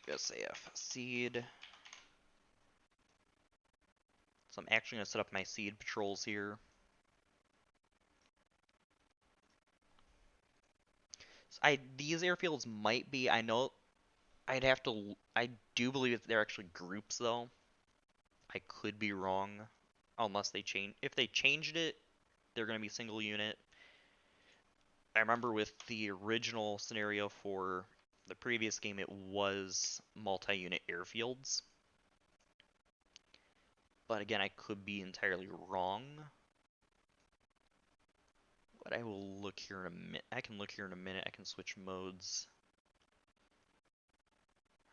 SAF, seed. So I'm actually going to set up my seed patrols here. So these airfields might be, I know, I do believe they're actually groups though. I could be wrong, unless if they changed it, they're going to be single unit. I remember with the original scenario for the previous game, it was multi-unit airfields. But again, I could be entirely wrong. But I will look here in a minute. I can look here in a minute. I can switch modes.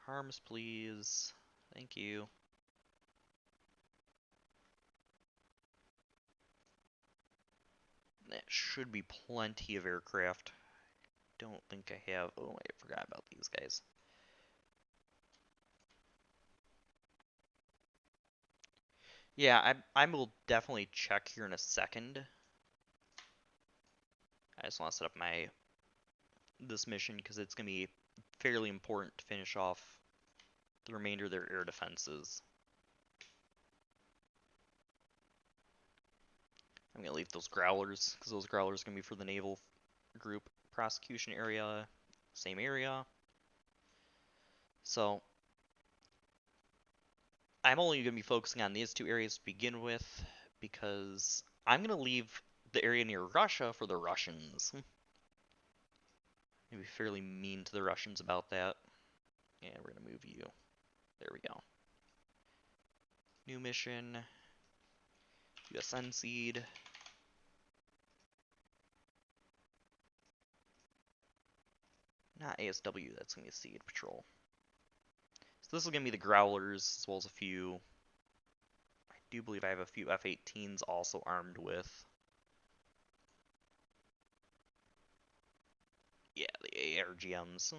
Harms, please. Thank you. That should be plenty of aircraft. Don't think I have. Oh, I forgot about these guys. Yeah, I will definitely check here in a second. I just want to set up this mission because it's gonna be fairly important to finish off the remainder of their air defenses. I'm gonna leave those growlers because those growlers are gonna be for the naval group. Prosecution area, same area. So I'm only gonna be focusing on these two areas to begin with because I'm gonna leave the area near Russia for the Russians. Maybe fairly mean to the Russians about that. Yeah, we're gonna move you. There we go. New mission. USN seed. Not ASW, that's gonna be a seed patrol. So this is gonna be the Growlers as well as a few. I do believe I have a few F-18s also armed with. Yeah, the ARGMs.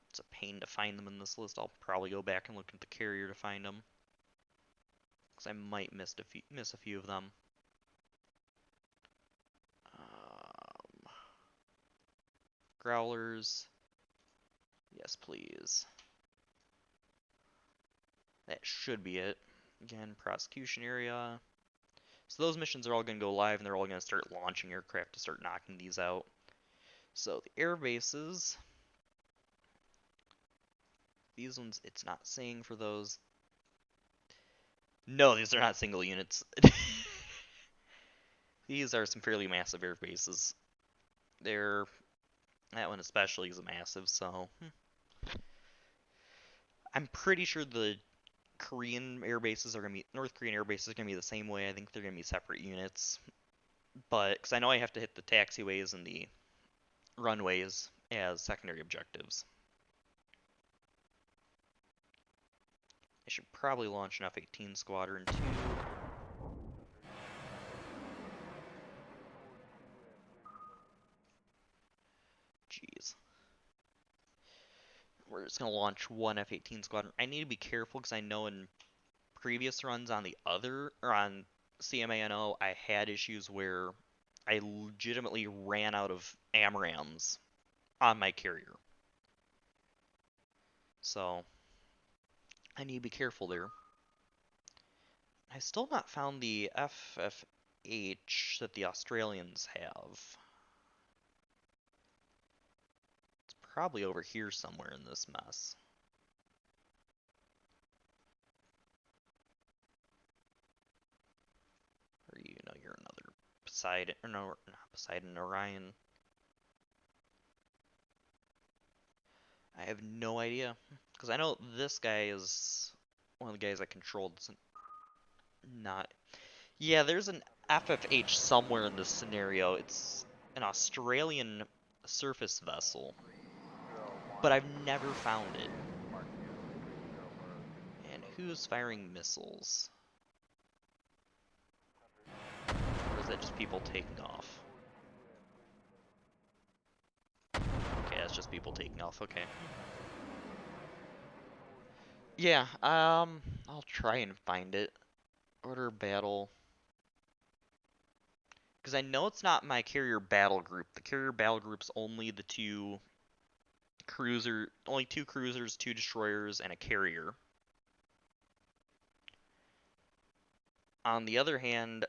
It's a pain to find them in this list. I'll probably go back and look at the carrier to find them. Because I might miss a few of them. Growlers. Yes, please. That should be it. Again, prosecution area. So those missions are all going to go live, and they're all going to start launching aircraft to start knocking these out. So the air bases. These ones, it's not saying for those. No, these are not single units. These are some fairly massive air bases. That one especially is massive, so I'm pretty sure the Korean air bases are gonna be North Korean air bases are gonna be the same way. I think they're gonna be separate units, but because I know I have to hit the taxiways and the runways as secondary objectives. I should probably launch an F-18 squadron too. Jeez. We're just gonna launch one F-18 squadron. I need to be careful because I know in previous runs on on CMANO, I had issues where I legitimately ran out of AMRAAMs on my carrier. So I need to be careful there. I still not found the FFH that the Australians have. It's probably over here somewhere in this mess. Or you're another Poseidon, or no, not Poseidon, Orion. I have no idea. Because I know this guy is one of the guys I controlled. It's not. Yeah, there's an FFH somewhere in this scenario. It's an Australian surface vessel. But I've never found it. And who's firing missiles? Or is that just people taking off? Okay, that's just people taking off. Okay. Yeah, I'll try and find it. Order battle. Because I know it's not my carrier battle group. The carrier battle group's only the only two cruisers, two destroyers, and a carrier. On the other hand,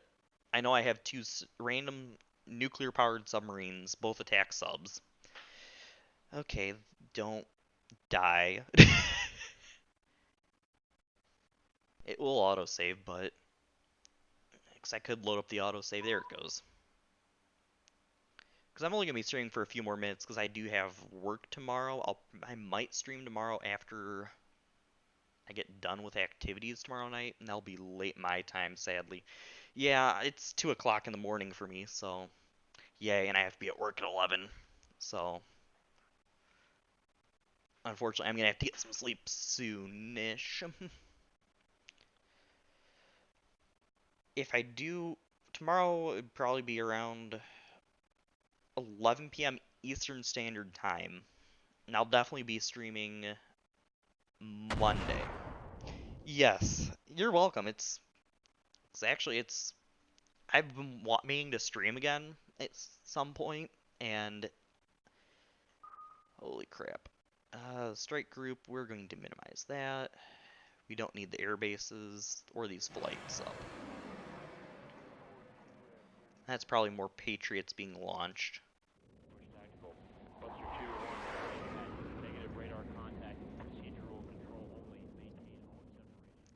I know I have two random nuclear-powered submarines, both attack subs. Okay, don't die. It will autosave, but because I could load up the autosave. There it goes. because I'm only gonna be streaming for a few more minutes because I do have work tomorrow. I might stream tomorrow after I get done with activities tomorrow night, and that'll be late my time, sadly. Yeah, it's 2 o'clock in the morning for me, so yay, and I have to be at work at 11. So unfortunately, I'm gonna have to get some sleep soonish. If I do tomorrow, it'd probably be around 11 p.m. Eastern Standard Time, and I'll definitely be streaming Monday. Yes, you're welcome. It's actually it's I've been meaning to stream again at some point, and holy crap. Strike group, we're going to minimize that. We don't need the air bases or these flights up. That's probably more Patriots being launched.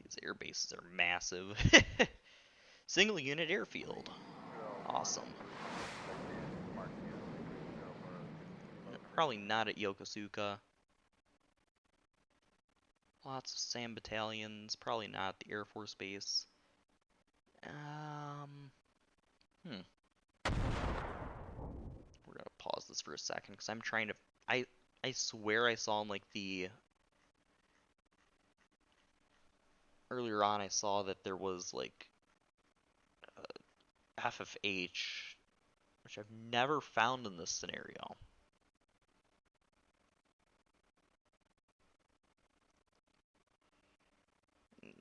These air bases are massive. Single unit airfield. Awesome. Probably not at Yokosuka. Lots of SAM battalions. Probably not the Air Force Base. Hmm. We're gonna pause this for a second because I'm trying to. I swear I saw in like the earlier on I saw that there was like FFH, which I've never found in this scenario.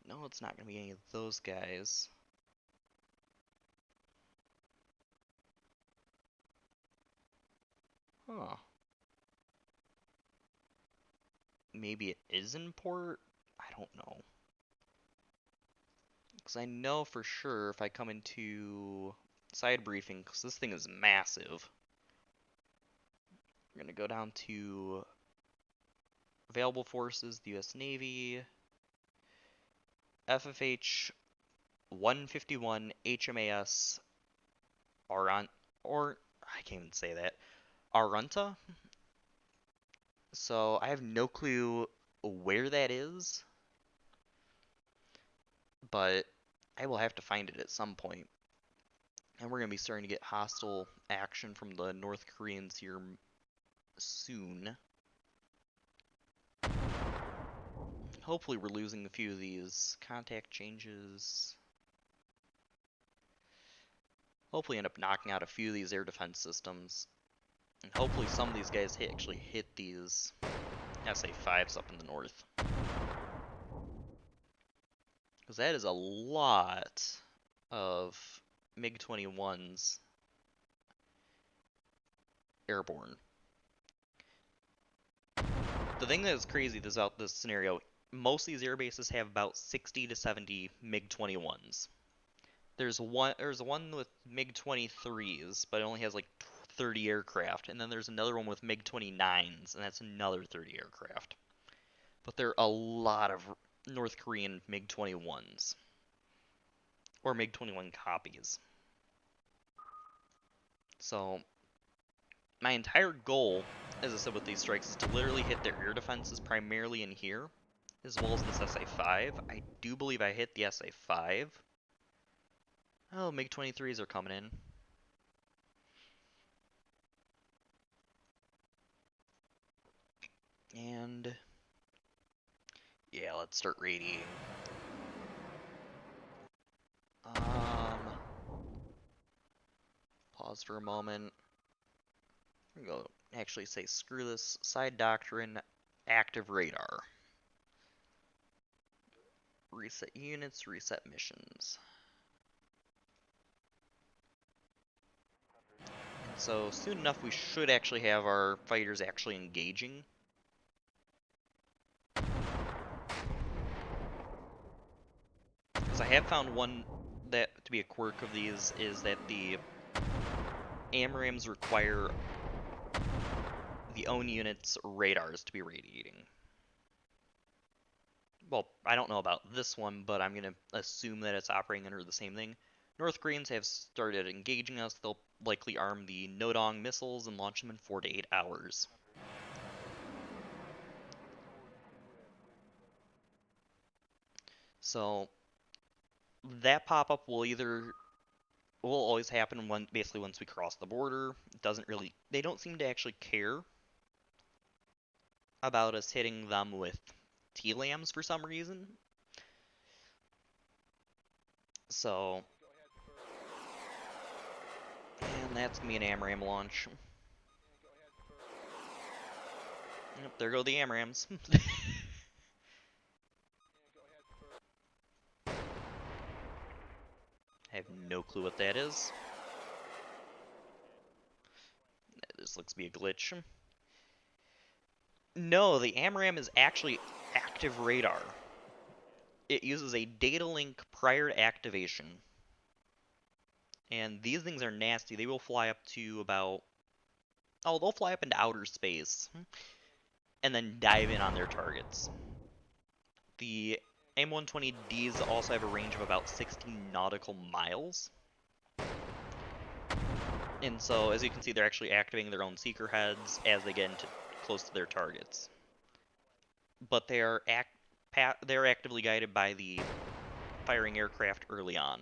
No, it's not gonna be any of those guys. Huh. Maybe it is in port? I don't know. Because I know for sure if I come into side briefing, because this thing is massive, we're going to go down to available forces, the U.S. Navy, FFH 151 HMAS Arant, or I can't even say that, Arunta. So I have no clue where that is, but I will have to find it at some point. And we're going to be starting to get hostile action from the North Koreans here soon. Hopefully we're losing a few of these contact changes. Hopefully end up knocking out a few of these air defense systems. And hopefully some of these guys actually hit these SA-5s up in the north. Because that is a lot of MiG-21s airborne. The thing that is crazy about this scenario, most of these air bases have about 60 to 70 MiG-21s. There's one with MiG-23s, but it only has like 30 aircraft, and then there's another one with MiG-29s, and that's another 30 aircraft. But there are a lot of North Korean MiG-21s, or MiG-21 copies. So my entire goal, as I said with these strikes, is to literally hit their air defenses primarily in here, as well as this SA-5. I do believe I hit the SA-5. Oh, MiG-23s are coming in. And yeah, let's start radiating. Pause for a moment. I'm gonna go actually say screw this side doctrine, active radar. Reset units, reset missions. And so soon enough we should actually have our fighters actually engaging. Because I have found one that to be a quirk of these is that the AMRAAMs require the own unit's radars to be radiating. Well, I don't know about this one, but I'm going to assume that it's operating under the same thing. North Koreans have started engaging us. They'll likely arm the Nodong missiles and launch them in 4 to 8 hours. So that pop-up will always happen when basically once we cross the border. It doesn't really they don't seem to actually care about us hitting them with T-lams for some reason. So, and that's gonna be an AMRAAM launch. Yep, there go the AMRAAMs. I have no clue what that is. This looks to be a glitch. No, the AMRAAM is actually active radar. It uses a data link prior to activation. And these things are nasty. They will fly up to about... Oh, they'll fly up into outer space. And then dive in on their targets. The M120Ds also have a range of about 16 nautical miles. And so, as you can see, they're actually activating their own seeker heads as they get into close to their targets. But they're actively guided by the firing aircraft early on.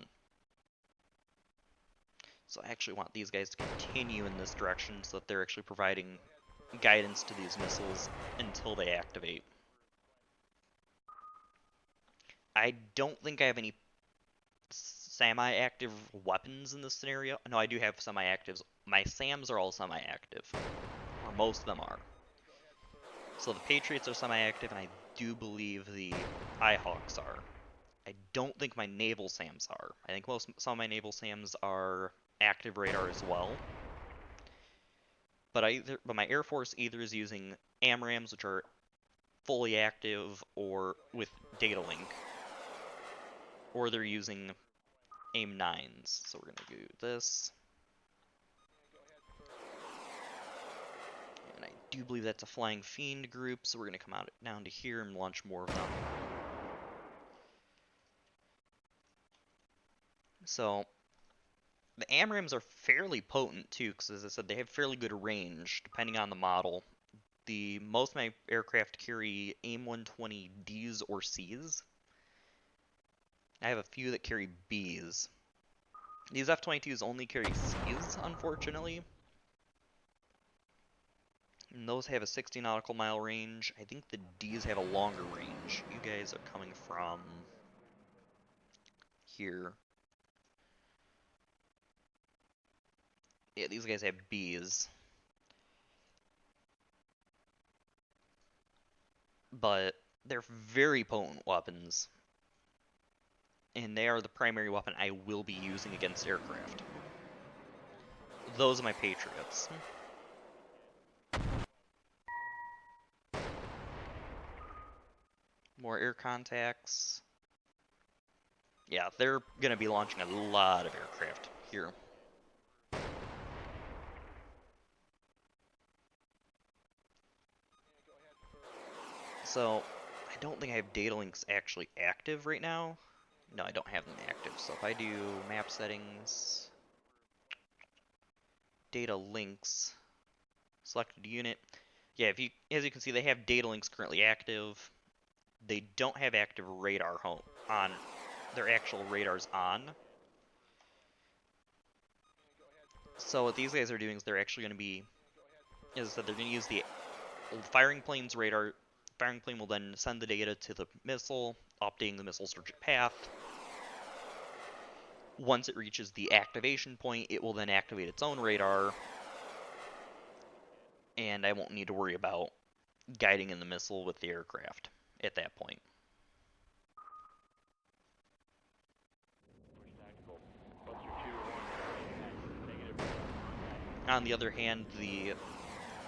So I actually want these guys to continue in this direction so that they're actually providing guidance to these missiles until they activate. I don't think I have any semi-active weapons in this scenario. No, I do have semi-actives. My SAMs are all semi-active, or most of them are. So the Patriots are semi-active, and I do believe the IHawks are. I don't think my naval SAMs are. I think some of my naval SAMs are active radar as well. But my Air Force either is using AMRAAMs, which are fully active or with data link, or they're using AIM-9s. So we're gonna do this. And I do believe that's a Flying Fiend group, so we're gonna come down to here and launch more of them. So the AMRAAMs are fairly potent too, because as I said, they have fairly good range depending on the model. Most of my aircraft carry AIM-120Ds or Cs. I have a few that carry Bs. These F-22s only carry Cs, unfortunately. And those have a 60 nautical mile range. I think the Ds have a longer range. You guys are coming from here. Yeah, these guys have Bs. But they're very potent weapons. And they are the primary weapon I will be using against aircraft. Those are my Patriots. More air contacts. Yeah, they're going to be launching a lot of aircraft here. So, I don't think I have data links actually active right now. No, I don't have them active. So if I do map settings, data links, selected unit. Yeah, as you can see, they have data links currently active. They don't have active radar on. Their actual radar's on. So what these guys are doing is they're actually going to be, as I said, they're going to use the firing plane's radar. Firing plane will then send the data to the missile, updating the missile's path. Once it reaches the activation point, it will then activate its own radar, and I won't need to worry about guiding in the missile with the aircraft at that point. On the other hand, the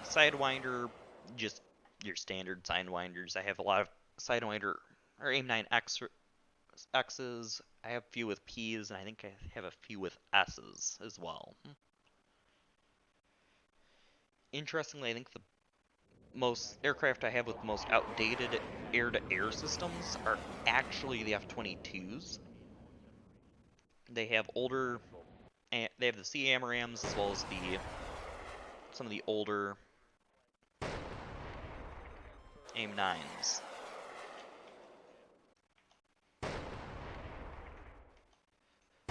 Sidewinder, just your standard Sidewinders. I have a lot of Sidewinder or AIM-9X's. I have a few with P's, and I think I have a few with S's as well. Interestingly, I think the most aircraft I have with the most outdated air-to-air systems are actually the F-22s. They have older, they have the CAMRAMs as well as some of the older AIM-9s.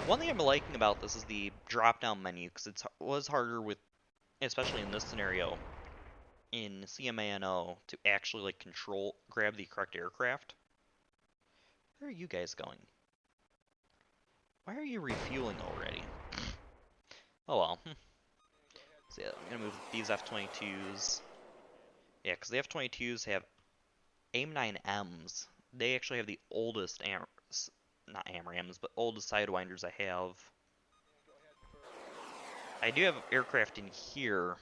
One thing I'm liking about this is the drop-down menu, because it was harder with, especially in this scenario, in CMANO, to actually like grab the correct aircraft. Where are you guys going? Why are you refueling already? Oh well. So yeah, I'm gonna move these F-22s. Yeah, because the F-22s have AIM-9Ms. They actually have the oldest not AMRAMs, but oldest Sidewinders I have. I do have aircraft in here.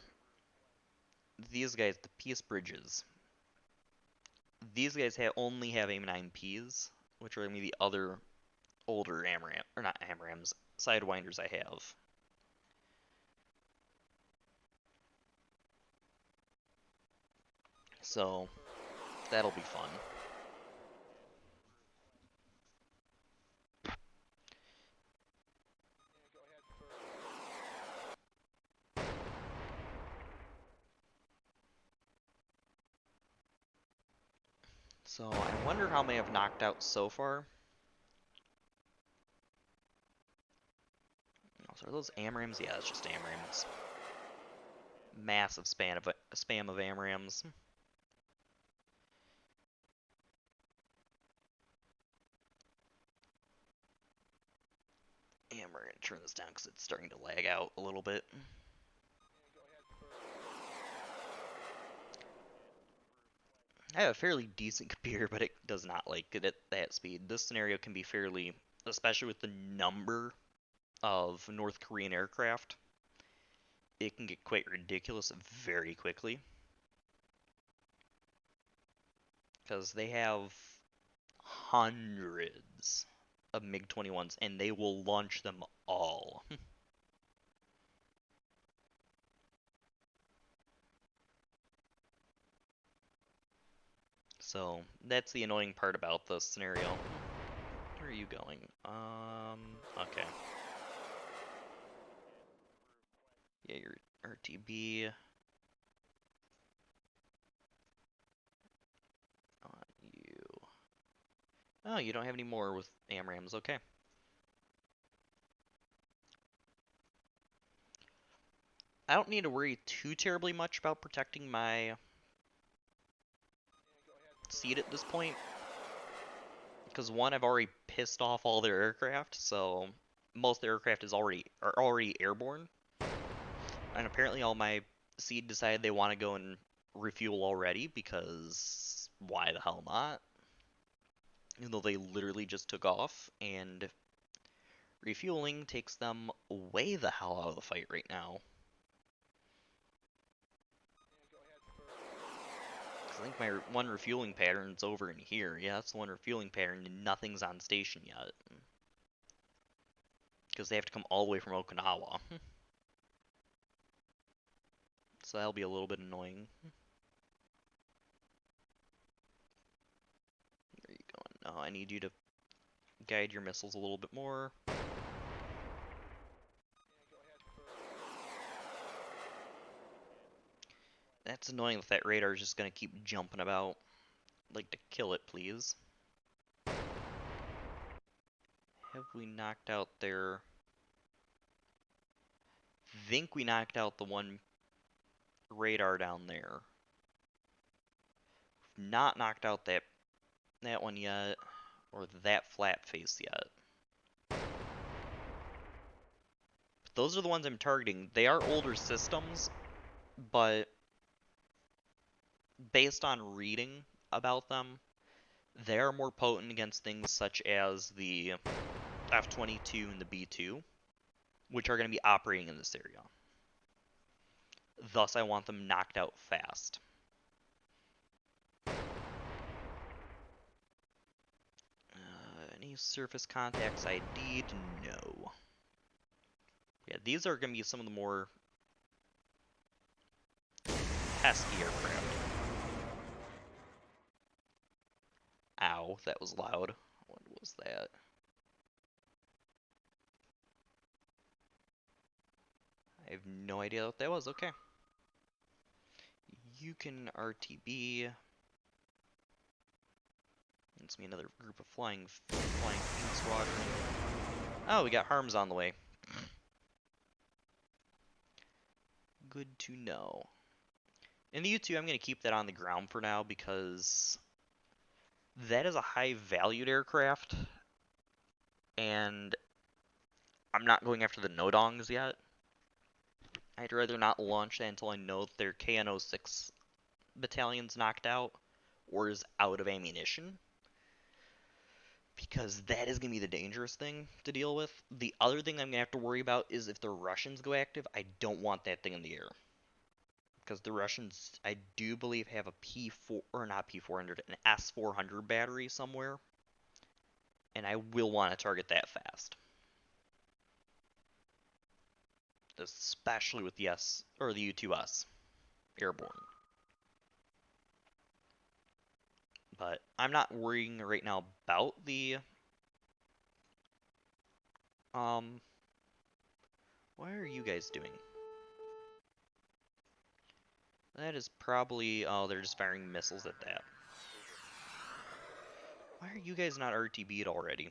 These guys, the Peace Bridges. These guys only have AIM-9Ps, which are gonna be the other older AMRAM, or not AMRAMs, Sidewinders I have. So that'll be fun. So I wonder how many I've knocked out so far. Oh, so are those AMRAMs? Yeah, it's just AMRAMs. Massive spam of AMRAMs. And we're gonna turn this down because it's starting to lag out a little bit. I have a fairly decent computer, but it does not like it at that speed. This scenario can be fairly, especially with the number of North Korean aircraft, it can get quite ridiculous very quickly. Because they have hundreds of MiG-21s, and they will launch them all. So, that's the annoying part about this scenario. Where are you going? Okay. Yeah, you're RTB. You. Oh, you don't have any more with AMRAMs. Okay. I don't need to worry too terribly much about protecting my seat at this point. Because one, I've already pissed off all their aircraft, so most of the aircraft are already airborne. And apparently all my seed decided they want to go and refuel already, because why the hell not? Even though they literally just took off, and refueling takes them way the hell out of the fight right now. I think my one refueling pattern's over in here. Yeah, that's the one refueling pattern, and nothing's on station yet. Because they have to come all the way from Okinawa. So that'll be a little bit annoying. Where are you going? Oh, I need you to guide your missiles a little bit more. That's annoying if that radar is just going to keep jumping about. I'd like to kill it, please. Have we knocked out their... think we knocked out the one radar down there. We've not knocked out that one yet, or that flat face yet. But those are the ones I'm targeting. They are older systems, but based on reading about them, they are more potent against things such as the F-22 and the B-2, which are going to be operating in this area. Thus, I want them knocked out fast. Any surface contacts ID'd? No. Yeah, these are going to be some of the more pesky aircraft. Ow, that was loud. What was that? have no idea what that was. Okay. You can RTB. It's me another group of flying fiend squadron. Oh, we got harms on the way. Good to know. In the U2, I'm going to keep that on the ground for now because that is a high valued aircraft, and I'm not going after the Nodongs yet. I'd rather not launch that until I know their KN-06 battalion's knocked out or is out of ammunition, because that is going to be the dangerous thing to deal with. The other thing I'm going to have to worry about is if the Russians go active, I don't want that thing in the air. Because the Russians, I do believe, have a P4, or not P400, an S400 battery somewhere. And I will want to target that fast. Especially with the S, or the U2S, airborne. But I'm not worrying right now about the, what are you guys doing? That is probably, oh, they're just firing missiles at that. Why are you guys not RTB'd already?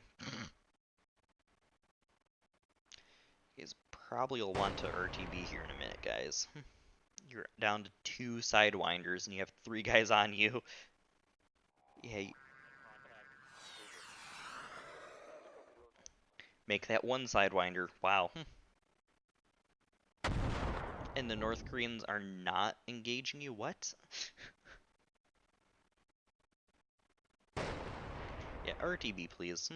You guys probably will want to RTB here in a minute, guys. You're down to 2 Sidewinders and you have 3 guys on you. Yeah, make that 1 Sidewinder. Wow. And the North Koreans are not engaging you? What? Yeah, RTB, please.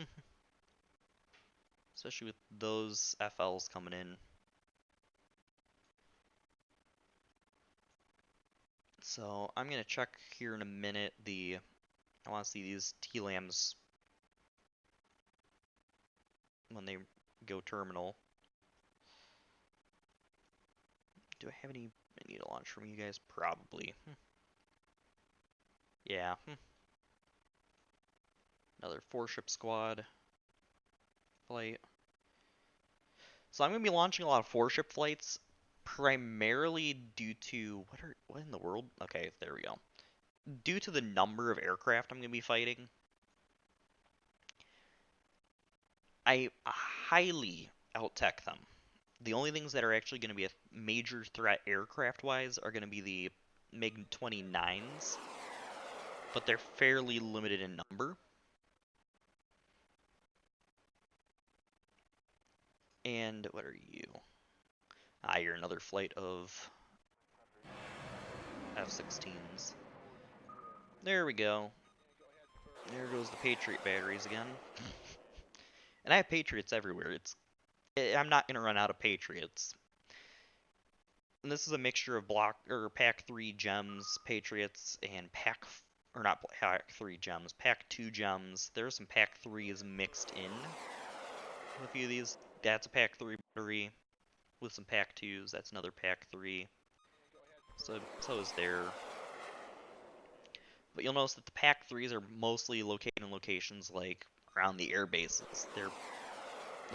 Especially with those FLs coming in. So, I'm going to check here in a minute I want to see these T-Lams when they go terminal. Do I have any I need to launch from you guys? Probably. Yeah. Another 4-ship squad flight. So I'm going to be launching a lot of 4-ship flights, primarily due to what in the world? Okay, there we go. Due to the number of aircraft I'm going to be fighting, I highly out-tech them. The only things that are actually going to be a major threat aircraft-wise are going to be the MiG-29s, but they're fairly limited in number. And what are you? Ah, you're another flight of F-16s. There we go. There goes the Patriot batteries again. And I have Patriots everywhere. I'm not gonna run out of Patriots. And this is a mixture of Pack 3 gems, Patriots, and or not Pack 3 gems, Pack 2 gems. There's some Pack 3s mixed in with a few of these. That's a Pack 3 battery with some Pack 2s. That's another Pack 3. So is there. But you'll notice that the Pack 3s are mostly located in locations like around the air bases. The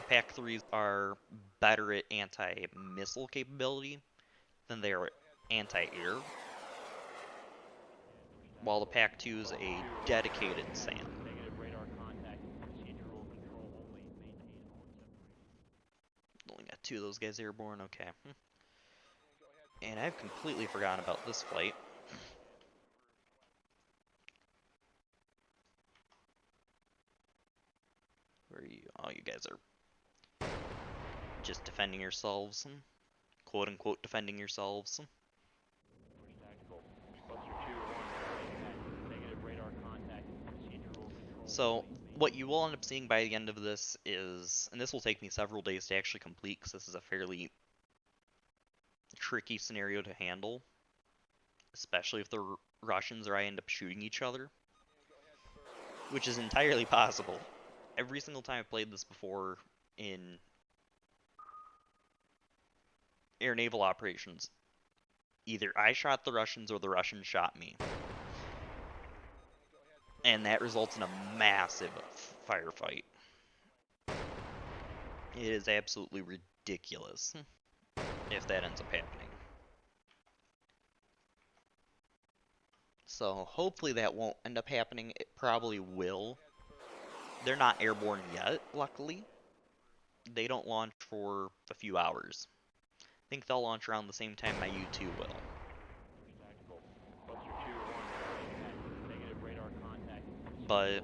Pack 3s are better at anti-missile capability than they are at anti-air, while the Pack 2 is a dedicated SAM. Only got 2 of those guys airborne, okay. And I've completely forgotten about this flight. Where are you? Oh, you guys are just defending yourselves. Quote unquote defending yourselves. So, what you will end up seeing by the end of this is, and this will take me several days to actually complete because this is a fairly tricky scenario to handle, especially if the Russians or I end up shooting each other, which is entirely possible. Every single time I've played this before in air naval operations, either I shot the Russians or the Russians shot me. And that results in a massive firefight. It is absolutely ridiculous. if that ends up happening. So hopefully that won't end up happening. It probably will. They're not airborne yet, luckily. They don't launch for a few hours. I think they'll launch around the same time my U-2 will. But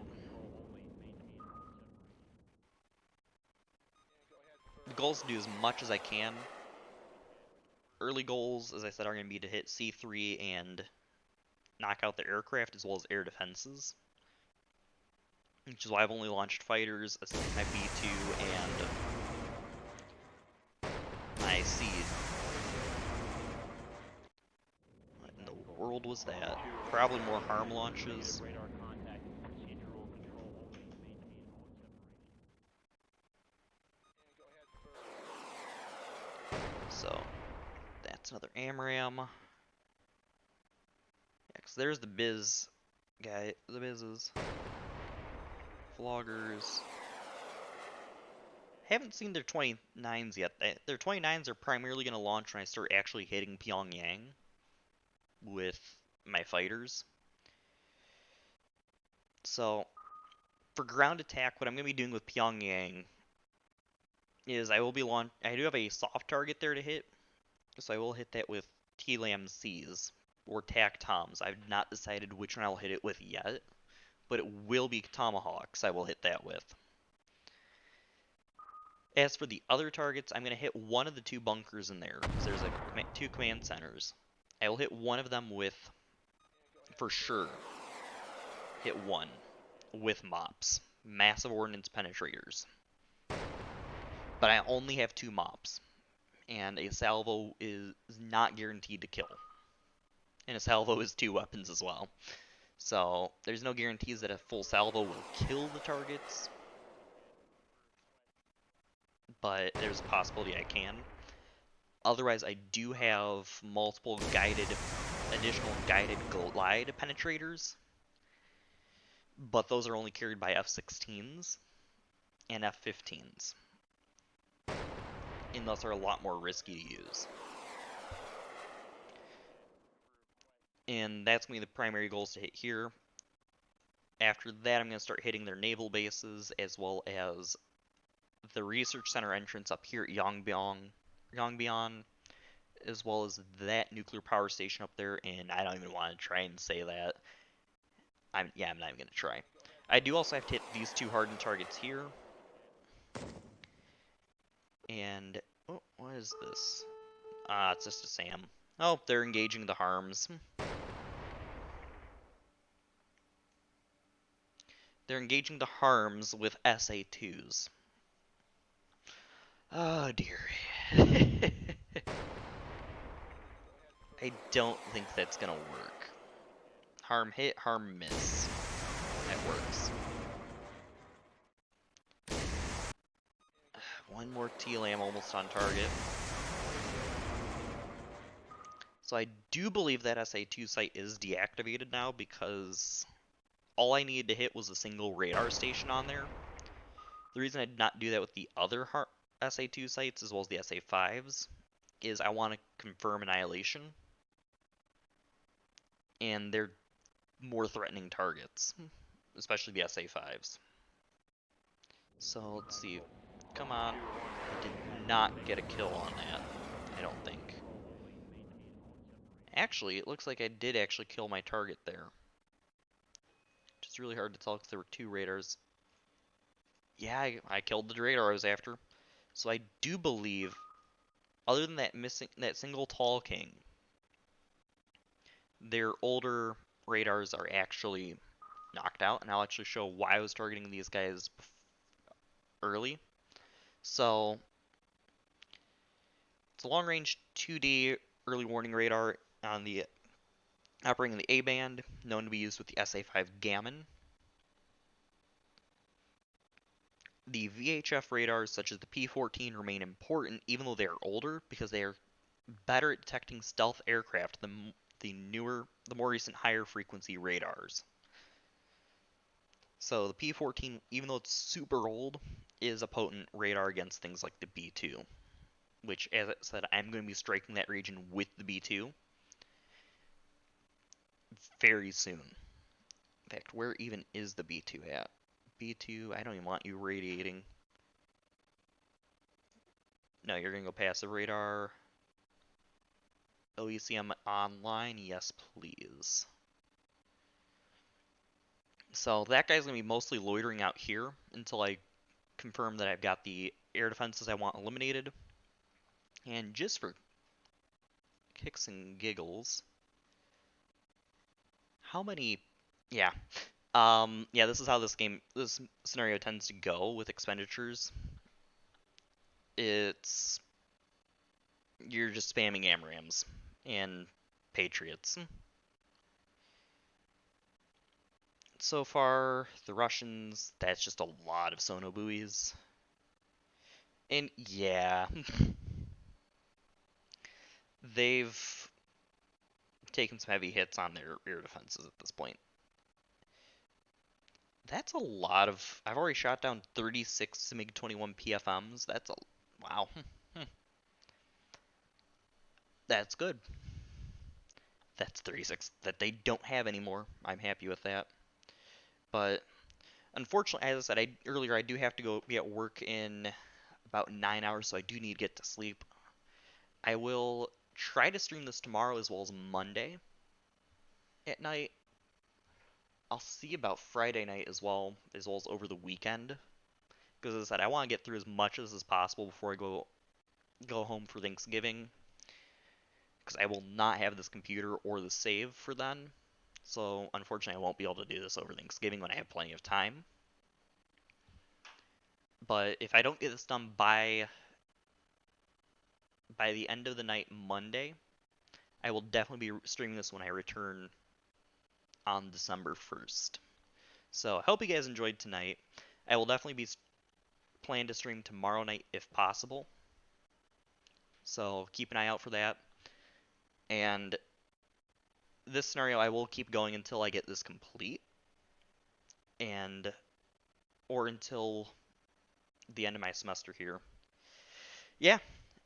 the goal is to do as much as I can. Early goals, as I said, are going to be to hit C3 and knock out the aircraft as well as air defenses. Which is why I've only launched fighters, my B2, and my Seed. What in the world was that? Probably more harm launches. So, that's another AMRAAM. Yeah, because there's the Biz guy, the Bizes. Floggers. Haven't seen their 29s yet. Their 29s are primarily going to launch when I start actually hitting Pyongyang with my fighters. So, for ground attack, what I'm going to be doing with Pyongyang is I do have a soft target there to hit, so I will hit that with TLAM-Cs or TAC Toms. I've not decided which one I'll hit it with yet, but it will be Tomahawks I will hit that with. As for the other targets, I'm going to hit one of the two bunkers in there, because there's two command centers. I will hit one of them with, for sure, hit one with MOPs, massive ordnance penetrators. But I only have two MOPs, and a salvo is not guaranteed to kill. And a salvo is two weapons as well. So there's no guarantees that a full salvo will kill the targets, but there's a possibility I can. Otherwise, I do have multiple additional guided glide penetrators, but those are only carried by F-16s and F-15s, and thus are a lot more risky to use. And that's going to be the primary goals to hit here. After that, I'm going to start hitting their naval bases, as well as the research center entrance up here at Yongbyon, as well as that nuclear power station up there, and I don't even want to try and say that. I'm not even going to try. I do also have to hit these two hardened targets here. And, oh, what is this? It's just a SAM. Oh, they're engaging the harms. They're engaging the harms with SA-2s. Oh, dear. I don't think that's gonna work. Harm hit, harm miss. That works. One more TLAM almost on target. So I do believe that SA-2 site is deactivated now because all I needed to hit was a single radar station on there. The reason I did not do that with the other SA-2 sites as well as the SA-5s is I want to confirm annihilation. And they're more threatening targets, especially the SA-5s. So let's see. Come on. I did not get a kill on that, I don't think. Actually, it looks like I did actually kill my target there. Which is really hard to tell because there were two radars. Yeah, I killed the radar I was after. So I do believe, other than that single Tall King, their older radars are actually knocked out, and I'll actually show why I was targeting these guys early. So it's a long-range 2D early warning radar on the operating in the A band, known to be used with the SA-5 Gammon. The VHF radars, such as the P-14, remain important even though they are older because they are better at detecting stealth aircraft than the more recent higher frequency radars. So the P-14, even though it's super old, is a potent radar against things like the B-2. which, as I said, I'm going to be striking that region with the B2 very soon. In fact, where even is the B2 at? B2, I don't even want you radiating. No, you're going to go passive radar. OECM online, yes please. So that guy's going to be mostly loitering out here until I confirm that I've got the air defenses I want eliminated. And just for kicks and giggles, how many... Yeah. Yeah, this is how this scenario tends to go with expenditures. It's... You're just spamming AMRAAMs and Patriots. So far, the Russians, that's just a lot of sonobuoys. And yeah, they've taken some heavy hits on their air defenses at this point. That's a lot of... I've already shot down 36 MiG-21 PFMs. That's a... Wow. That's good. That's 36 that they don't have anymore. I'm happy with that. But unfortunately, as I said earlier, I do have to go be at work in about 9 hours, so I do need to get to sleep. I will try to stream this tomorrow as well as Monday at night. I'll see about Friday night as well as over the weekend. Because as I said, I want to get through as much as possible before I go home for Thanksgiving. Because I will not have this computer or the save for then. So unfortunately, I won't be able to do this over Thanksgiving when I have plenty of time. But if I don't get this done by the end of the night Monday, I will definitely be streaming this when I return on December 1st. So I hope you guys enjoyed tonight. I will definitely be planning to stream tomorrow night if possible. So keep an eye out for that. And this scenario I will keep going until I get this complete. And or until the end of my semester here. Yeah,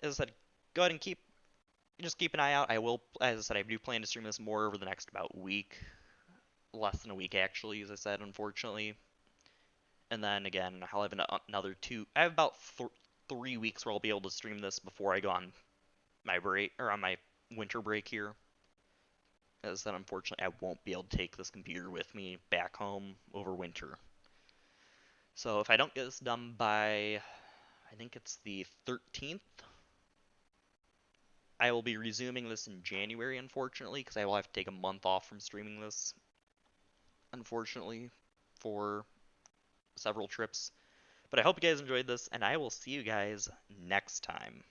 as I said, go ahead and just keep an eye out. I will, as I said, I do plan to stream this more over the next about week, less than a week actually, as I said, unfortunately. And then again, I'll have another two. I have about 3 weeks where I'll be able to stream this before I go on my break or on my winter break here. As that, unfortunately, I won't be able to take this computer with me back home over winter. So if I don't get this done by, I think it's the 13th, I will be resuming this in January, unfortunately, because I will have to take a month off from streaming this, unfortunately, for several trips. But I hope you guys enjoyed this, and I will see you guys next time.